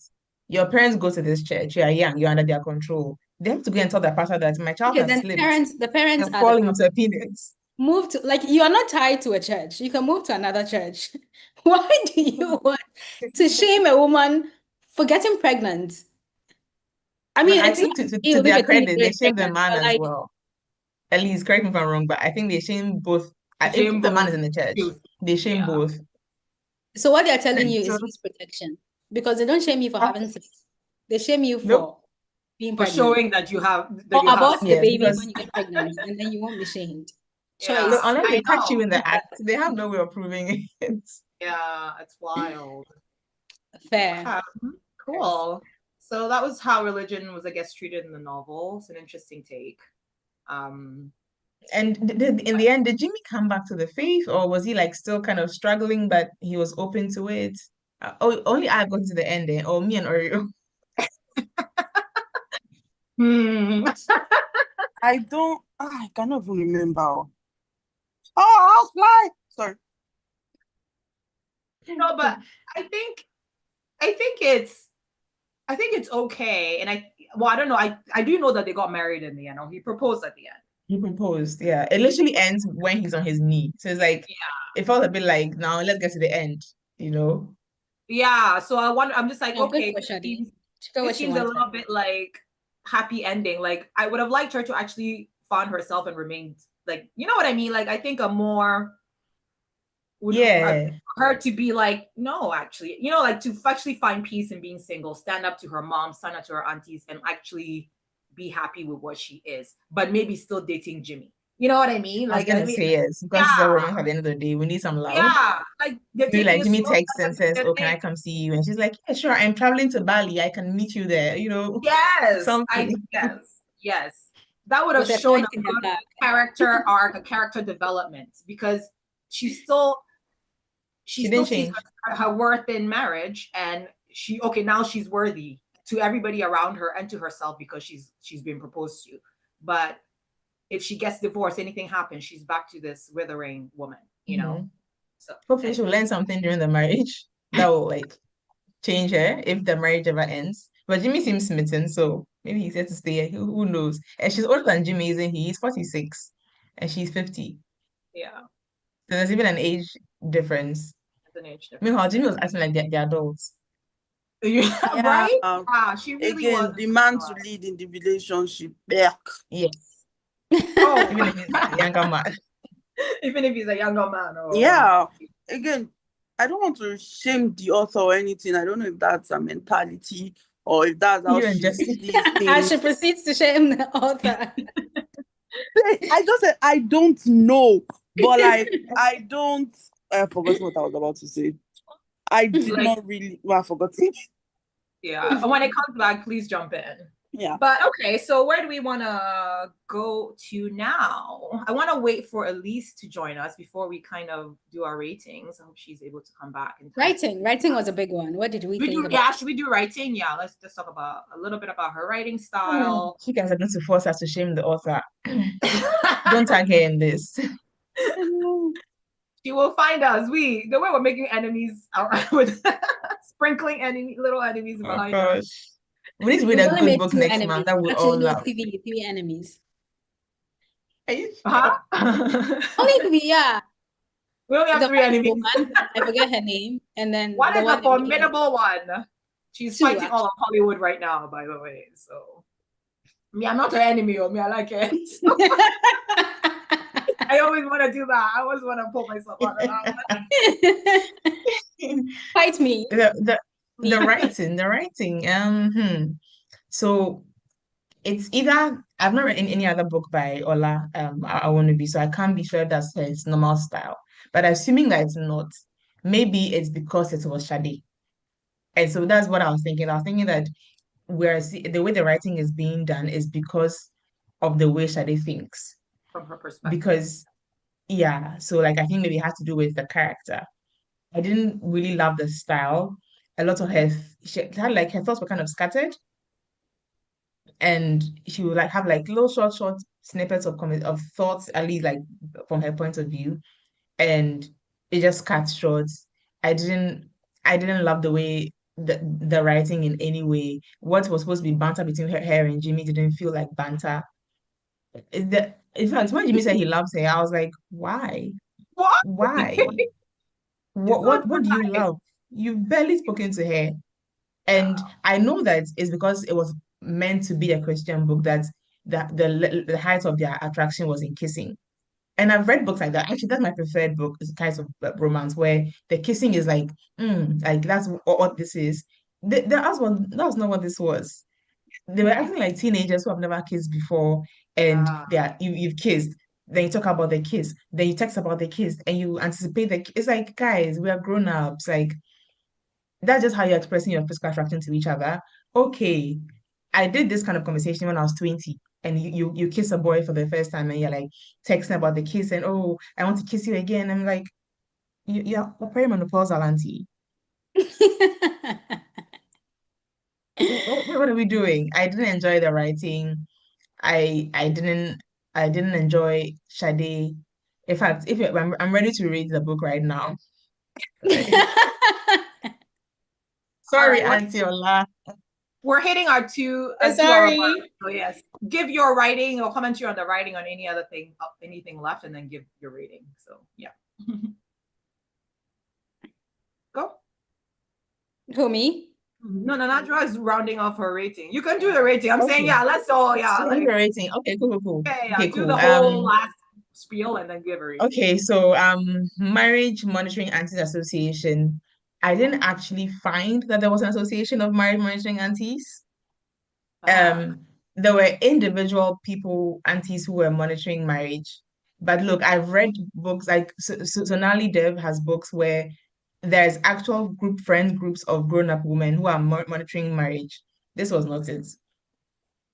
Your parents go to this church. You are young. You're under their control. they have to go and tell their pastor that my child Okay, has then slipped the parents and are the falling problem. into a penis. Move to, like, you are not tied to a church. You can move to another church. Why do you want to shame a woman for getting pregnant? I But mean, I it's think not to you their if you credit, they get shame the pregnant, man but as like, well. At least, correct me if I'm wrong, but I think they shame both. Shame If the man both is in the church, youth. they shame Yeah. both. so what they're telling you So is use protection because they don't shame you for having sex. They shame you nope. for being For pregnant showing that you have or abort the Yeah, baby because when you get pregnant, and then you won't be shamed. Yeah, Choice. unless I they catch you know. in the act, they have no way of proving it. Yeah, it's wild. Fair. Cool. So that was how religion was, I guess, treated in the novel. It's an interesting take. And in the end, did Jimmy come back to the faith, or was he like still kind of struggling, but he was open to it? Only I've gotten to the ending, or me and Oreo. I cannot even remember. Oh, house fly. Sorry. No, but I think it's okay. And I don't know. I do know that they got married in the end, or he proposed at the end. He proposed, yeah. It literally ends when he's on his knee. So it's like, it felt a bit like, now let's get to the end, you know? Yeah. So I'm just like, Oh, good okay, for Shadi. this seems a little bit like happy ending. Like I would have liked her to actually find herself and remained, like, you know what I mean? Like I think a more would Yeah. her to be like, no, actually, you know, like to actually find peace in being single, stand up to her mom, stand up to her aunties, and actually be happy with what she is, but maybe still dating Jimmy. You know what I mean? I was Like, I gonna mean, say yes, because it's a romance at the end of the day. We need some love. yeah, like they're Maybe taking like it Jimmy slow. texts and says, "Oh, can I come see you?" And she's like, "Yeah, sure. I'm traveling to Bali. I can meet you there." You know, Yes, something. yes. That would have With a shown flight a in her good back. character arc, a character development, because she still She didn't sees change. her worth in marriage, and now she's worthy to everybody around her and to herself because she's been proposed to. But if she gets divorced, anything happens, she's back to this withering woman, you know. So Hopefully, she'll learn something during the marriage that will like change her if the marriage ever ends. But Jimmy seems smitten, so maybe he's here to stay. Who knows? And she's older than Jimmy, isn't he? He's 46 and she's 50. yeah, So there's even an age difference. it's an age difference. Meanwhile, Jimmy was acting like they're adults. Yeah, right? Yeah, she really Again, was. the man to lead in the relationship. Back. Yes. Oh, Even if he's a younger man. even if he's a younger man. Oh. Yeah. Again, I don't want to shame the author or anything. I don't know if that's a mentality or if that's how You and she Jesse. sees As things. she proceeds to shame the author. I just said I don't know, but like I don't. I forgot what I was about to say. I did not really. Well, I forgot it. Yeah. And when it comes back, please jump in. Yeah. But okay, so where do we want to go to now? I want to wait for Elise to join us before we kind of do our ratings. I hope she's able to come back. And Writing was a big one. What did we think about? Yeah, should we do writing? Yeah, let's just talk about a little bit about her writing style. You guys are going to force us to shame the author. Don't tag her in this. She will find us. The way we're making enemies with sprinkling little enemies behind us. We need to read a good book next month that we all love. Three enemies. Are you Huh? Only three, yeah. We only have three enemies. Woman, I forget her name. And then one is a formidable one. She's fighting all of Hollywood right now, by the way. So me, I'm not her enemy, or me, I like it. I always want to do that. I always want to pull myself out of that one. Fight me. The writing. So it's either I've not read any other book by Ola Awonubi, so I can't be sure that's his normal style. But assuming that it's not, maybe it's because it was Shadi. And so that's what I was thinking. I was thinking that the way the writing is being done is because of the way Shadi thinks. From her perspective. Because so like I think maybe it has to do with the character. I didn't really love the style. A lot of she had like her thoughts were kind of scattered, and she would like have like little short snippets of thoughts, at least like from her point of view, and it just cut short. I didn't love the way the writing in any way. What was supposed to be banter between her and Jimmy didn't feel like banter. In fact, when Jimmy said he loves her, I was like, why? What? Why? It's not What do you love? You've barely spoken to her. And I know that it's because it was meant to be a Christian book that the height of their attraction was in kissing. And I've read books like that. Actually, that's my preferred book, is kinds of romance where the kissing is like that's what this is. That was not what this was. They were acting like teenagers who have never kissed before, and you've kissed. Then you talk about the kiss, then you text about the kiss, and you anticipate it's like, guys, we are grown ups. Like, that's just how you're expressing your physical attraction to each other. Okay, I did this kind of conversation when I was 20, and you kiss a boy for the first time, and you're like texting about the kiss, and oh, I want to kiss you again. I'm like, you're perimenopausal, auntie. What are we doing? I didn't enjoy the writing. I didn't enjoy Sade. In fact, if I'm ready to read the book right now. Sorry, All right, Auntie Ola. we're hitting our 2 I'm 2 hour sorry. mark. So yes, give your writing or commentary on the writing on any other thing, anything left, and then give your rating. So yeah. Go. Who, me? No, Najwa is rounding off her rating. You can do the rating. I'm saying, Okay. yeah, let's all, yeah, So like, the rating. Okay, cool. yeah, Okay, do cool. the whole last spiel and then give a rating. Okay, so Marriage Monitoring Aunties Association. I didn't actually find that there was an association of marriage monitoring aunties. Uh-huh. There were individual people, aunties, who were monitoring marriage. But look, I've read books like Sonali Dev has books where there's actual friend groups of grown-up women who are monitoring marriage. This was not it.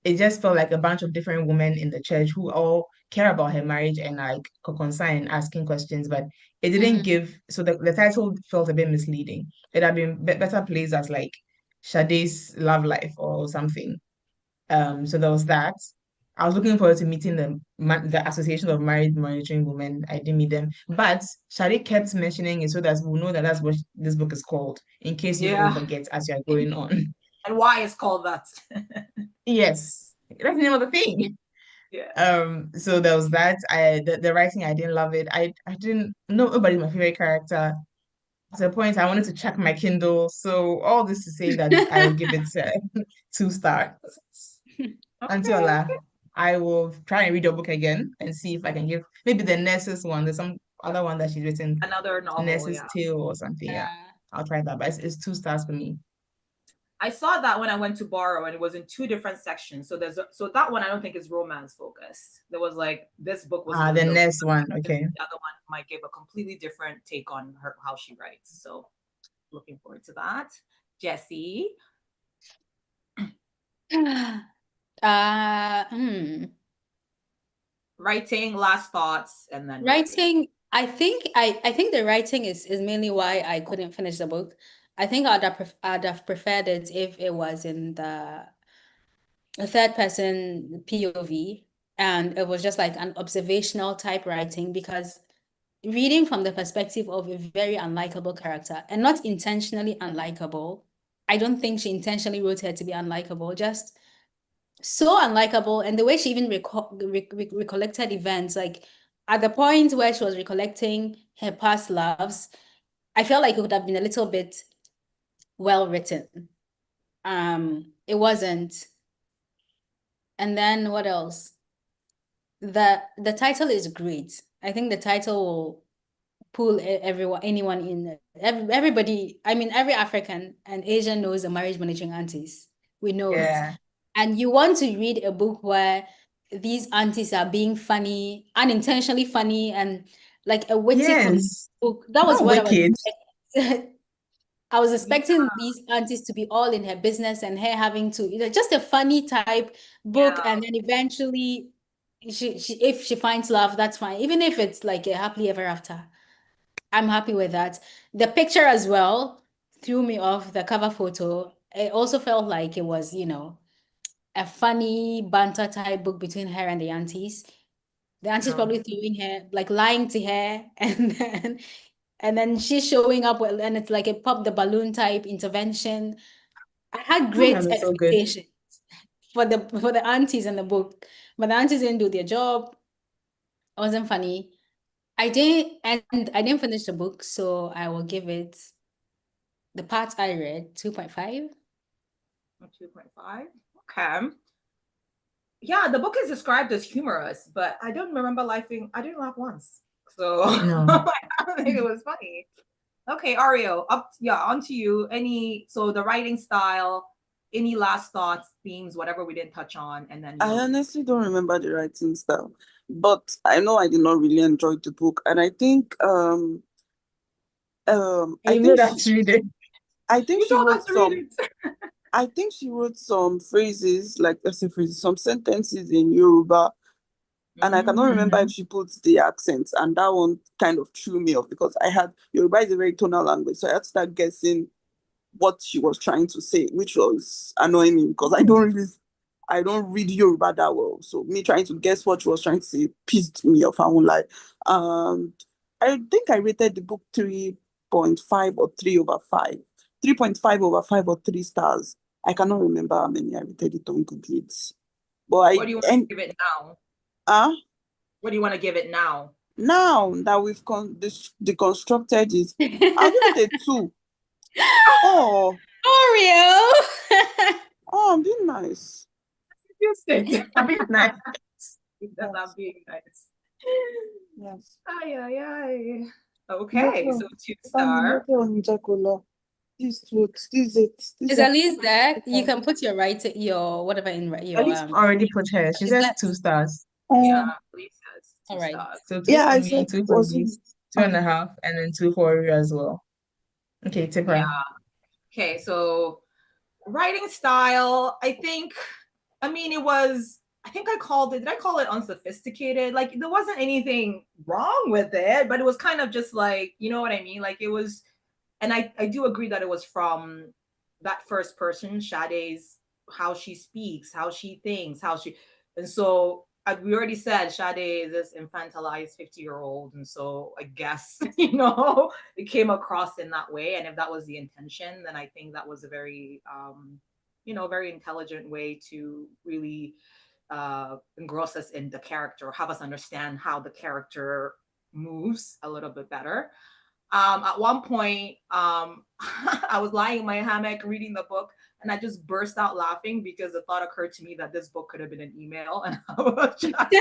It just felt like a bunch of different women in the church who all care about her marriage and like concerned asking questions, but it didn't give. So the title felt a bit misleading. It had been better placed as like Sade's love life or something. So there was that. I was looking forward to meeting the Association of Married Monitoring Women. I didn't meet them, but Shadi kept mentioning it so that we'll know that that's what this book is called, in case you all Yeah. forget as you are going on. And why it's called that. Yes, that's the name of the thing. Yeah. So there was that. The writing, I didn't love it. I didn't know nobody's my favorite character. At a point, I wanted to check my Kindle. So all this to say that I will give it 2 stars. Auntie Okay. Ola, I will try and read your book again and see if I can give maybe the nurse's one. There's some other one that she's written, Another novel, Nurse's yeah. Tale or something. Yeah, I'll try that. But it's 2 stars for me. I saw that when I went to borrow, and it was in 2 different sections. So so that one I don't think is romance focused. There was like this book was The next one, okay. The other one might give a completely different take on how she writes. So looking forward to that. Jessie. Writing, last thoughts, and then Writing. I think the writing is mainly why I couldn't finish the book. I think I'd have preferred it if it was in the third person POV, and it was just like an observational type writing, because reading from the perspective of a very unlikable character, and not intentionally unlikable. I don't think she intentionally wrote her to be unlikable, just so unlikable. And the way she even recollected events, like at the point where she was recollecting her past loves, I felt like it would have been a little bit well written. It wasn't. And then what else? The title is great. I think the title will pull anyone in. Everybody, I mean, every African and Asian knows the Marriage Monitoring Aunties. We know it. And you want to read a book where these aunties are being funny, unintentionally funny, and like a witty book. That was what I was expecting. I was expecting these aunties to be all in her business and her having to, just a funny type book. And then eventually, if she finds love, that's fine. Even if it's like a happily ever after, I'm happy with that. The picture as well threw me off, the cover photo. It also felt like it was, a funny banter type book between her and the aunties. The aunties probably throwing her, like lying to her, and then And then she's showing up with, and it's like a pop the balloon type intervention. I had great That was so good. expectations for the aunties in the book, but the aunties didn't do their job. It wasn't funny. I didn't finish the book, so I will give it the parts I read 2.5. 2.5. Okay. Yeah, the book is described as humorous, but I don't remember laughing. I didn't laugh once. So No. I don't think it was funny. Okay, Ario, on to you. So the writing style, any last thoughts, themes, whatever we didn't touch on, and then I honestly don't remember the writing style, but I know I did not really enjoy the book, and I think You know that's reading. I think you she told wrote us to read some it. I think she wrote some phrases, like let's say phrases, some sentences in Yoruba, and I cannot remember if she put the accents, and that one kind of threw me off because Yoruba is a very tonal language, so I had to start guessing what she was trying to say, which was annoying me because I don't read Yoruba that well. So me trying to guess what she was trying to say pissed me off, I won't lie. I think I rated the book 3.5 or 3/5. 3.5 over 5 or 3 stars. I cannot remember how many I rated it on Goodreads. But What do you want to give it now? What do you want to give it now? Now that we've deconstructed it, I'll give it a 2. Oh, Oreo. I'm being nice. I'm being nice. That's being nice. Yes. Ay. Okay, so 2 star. This is it. Is Elise there? You can put your whatever in your Elise already put hers. She says 2 stars. Yeah, Elise says 2 all right. stars. So 2 Yeah, for I me, said 2 for Elise, 2.5, and then 2 for Oreo as well. Okay, Tipper. Yeah. Okay, so writing style, I think I called it, did I call it unsophisticated? Like there wasn't anything wrong with it, but it was kind of just like, you know what I mean? Like it was, and I do agree that it was from that first person, Sade's, how she speaks, how she thinks, and so we already said Sade is this infantilized 50-year-old, and so I guess it came across in that way, and if that was the intention, then I think that was a very very intelligent way to really engross us in the character, have us understand how the character moves a little bit better. At one point, I was lying in my hammock reading the book, and I just burst out laughing because the thought occurred to me that this book could have been an email, and I was just like,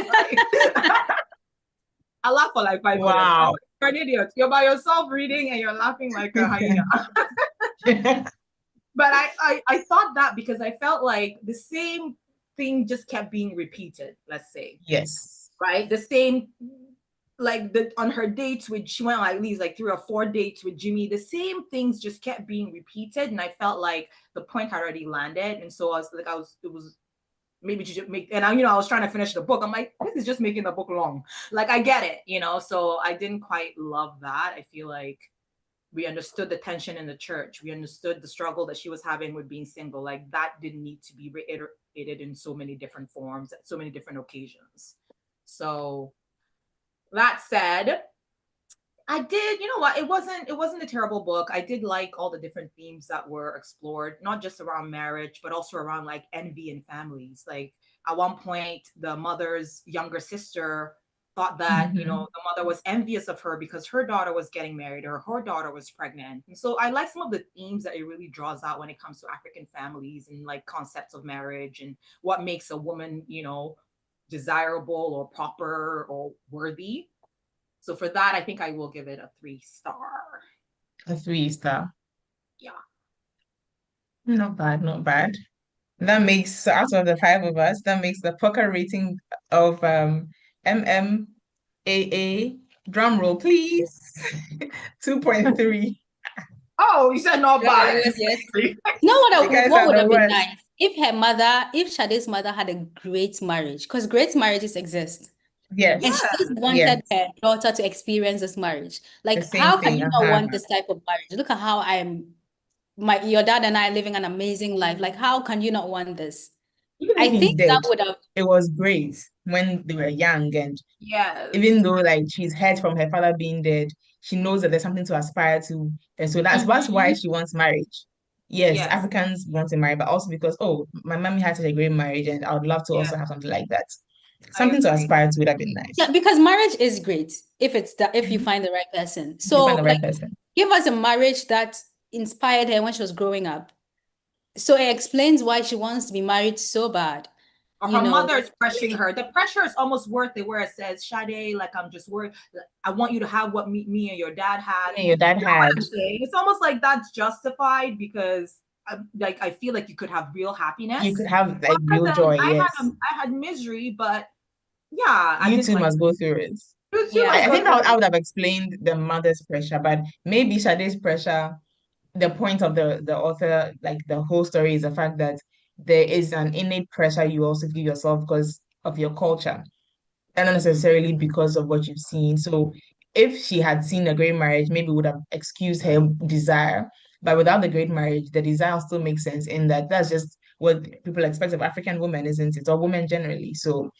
I laughed for like 5 minutes. Wow. You're an idiot. You're by yourself reading, and you're laughing like a hyena. But I thought that because I felt like the same thing just kept being repeated, let's say. Yes. Right? The same, like on her dates she went on at least like 3 or 4 dates with Jimmy, the same things just kept being repeated. And I felt like the point had already landed. And so it was maybe to just make, and I was trying to finish the book. I'm like, this is just making the book long. Like, I get it, so I didn't quite love that. I feel like we understood the tension in the church. We understood the struggle that she was having with being single. Like that didn't need to be reiterated in so many different forms, at so many different occasions. So that said, I did, it wasn't a terrible book. I did like all the different themes that were explored, not just around marriage, but also around like envy in families. Like at one point, the mother's younger sister thought that, the mother was envious of her because her daughter was getting married or her daughter was pregnant. And so I like some of the themes that it really draws out when it comes to African families and like concepts of marriage and what makes a woman, desirable or proper or worthy. So for that, I think I will give it a 3-star. A 3-star. Yeah. Not bad, not bad. That makes, so out of the 5 of us, that makes the Poka rating of MMAA, drum roll please, 2.3. Oh, you said not bad. Yes. What would have been nice if Sade's mother had a great marriage, because great marriages exist. Yes. And she just wanted her daughter to experience this marriage. Like, how can you not want this type of marriage? Look at how your dad and I are living an amazing life. Like, how can you not want this? I think that would have. It was great when they were young, and yes, even though like she's heard from her father being dead, she knows that there's something to aspire to. And so that's why she wants marriage. Yes, Africans want to marry, but also because, oh, my mommy had such a great marriage and I would love to also have something like that. Something to aspire to would have been nice. Yeah, because marriage is great if you find the right person. So you find the right person. Give us a marriage that inspired her when she was growing up. So it explains why she wants to be married so bad. Or her mother's pressuring her. The pressure is almost worth it, where it says, Sade, like, I'm just worried. I want you to have what me and your dad had. And your dad had. It's almost like that's justified because I feel like you could have real happiness. You could have like real joy, yes. I had misery, but yeah. You too must go through it. I think I would have explained the mother's pressure, but maybe Sade's pressure, the point of the author, like the whole story, is the fact that there is an innate pressure you also give yourself because of your culture, and not necessarily because of what you've seen. So if she had seen a great marriage, maybe would have excused her desire. But without the great marriage, the desire still makes sense in that that's just what people expect of African women, isn't it? Or women generally. So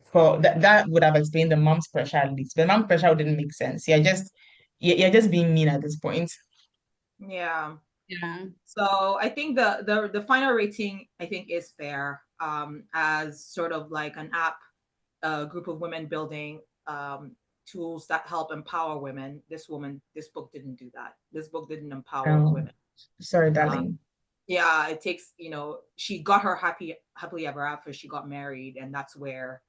for that would have explained the mom's pressure at least. The mom's pressure didn't make sense. You're just being mean at this point. Yeah. So I think the final rating, I think, is fair, as sort of like an app, a group of women building tools that help empower women. This book didn't do that. This book didn't empower women. Sorry, darling. Yeah, it takes, she got her happily ever after. She got married, and that's where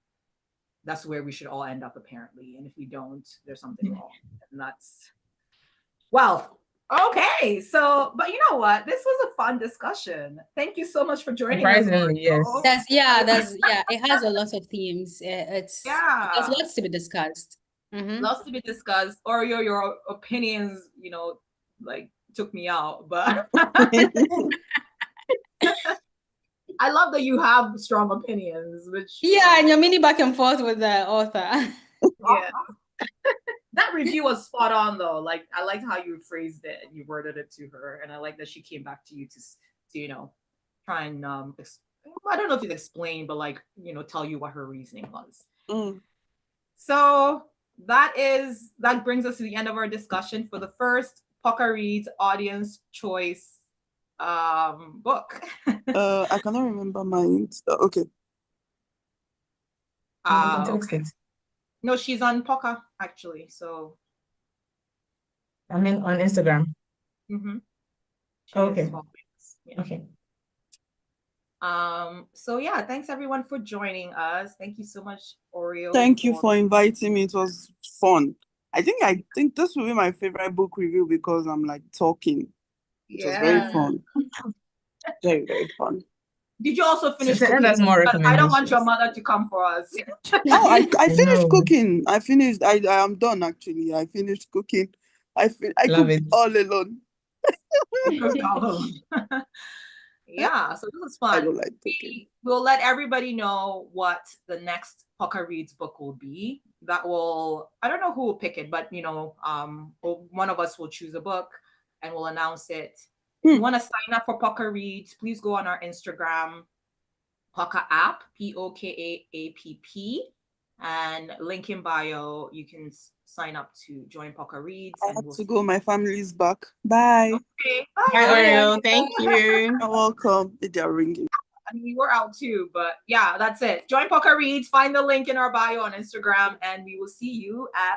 we should all end up, apparently. And if we don't, there's something wrong. And that's, well, okay. So, but you know what? This was a fun discussion. Thank you so much for joining us. Yes. It has a lot of themes. There's lots to be discussed. Lots to be discussed. Oreo, your opinions, like took me out, but I love that you have strong opinions, which and you're mini back and forth with the author. Yeah. That review was spot on though. Like, I liked how you phrased it and you worded it to her, and I like that she came back to you to try and I don't know if it's explain, but like, tell you what her reasoning was. So that brings us to the end of our discussion for the first Poka Reads audience choice book. I cannot remember mine. Okay. Okay. No, she's on Poka actually. So I mean on Instagram. Okay. Okay. So yeah, thanks everyone for joining us. Thank you so much, Oreo. Thank you for inviting me. It was fun. I think this will be my favorite book review because I'm like talking. It was very fun. Very, very fun. Did you also finish cooking? That's more recommendations. I don't want your mother to come for us. I finished cooking. I am done actually. I finished cooking. I cooked all alone. Yeah, so this was fun. I don't like cooking. We'll let everybody know what the next Poka Reads book will be. I don't know who will pick it, but one of us will choose a book and we'll announce it. If you want to sign up for Poka Reads, please go on our Instagram, Poka app, POKAAPP, and link in bio. You can sign up to join Poka Reads. I have to go. My family's back. Bye. Okay. Bye, Oreo. Thank you. You're welcome. They're ringing. I mean, we're out too, but yeah, that's it. Join Poka Reads. Find the link in our bio on Instagram, and we will see you at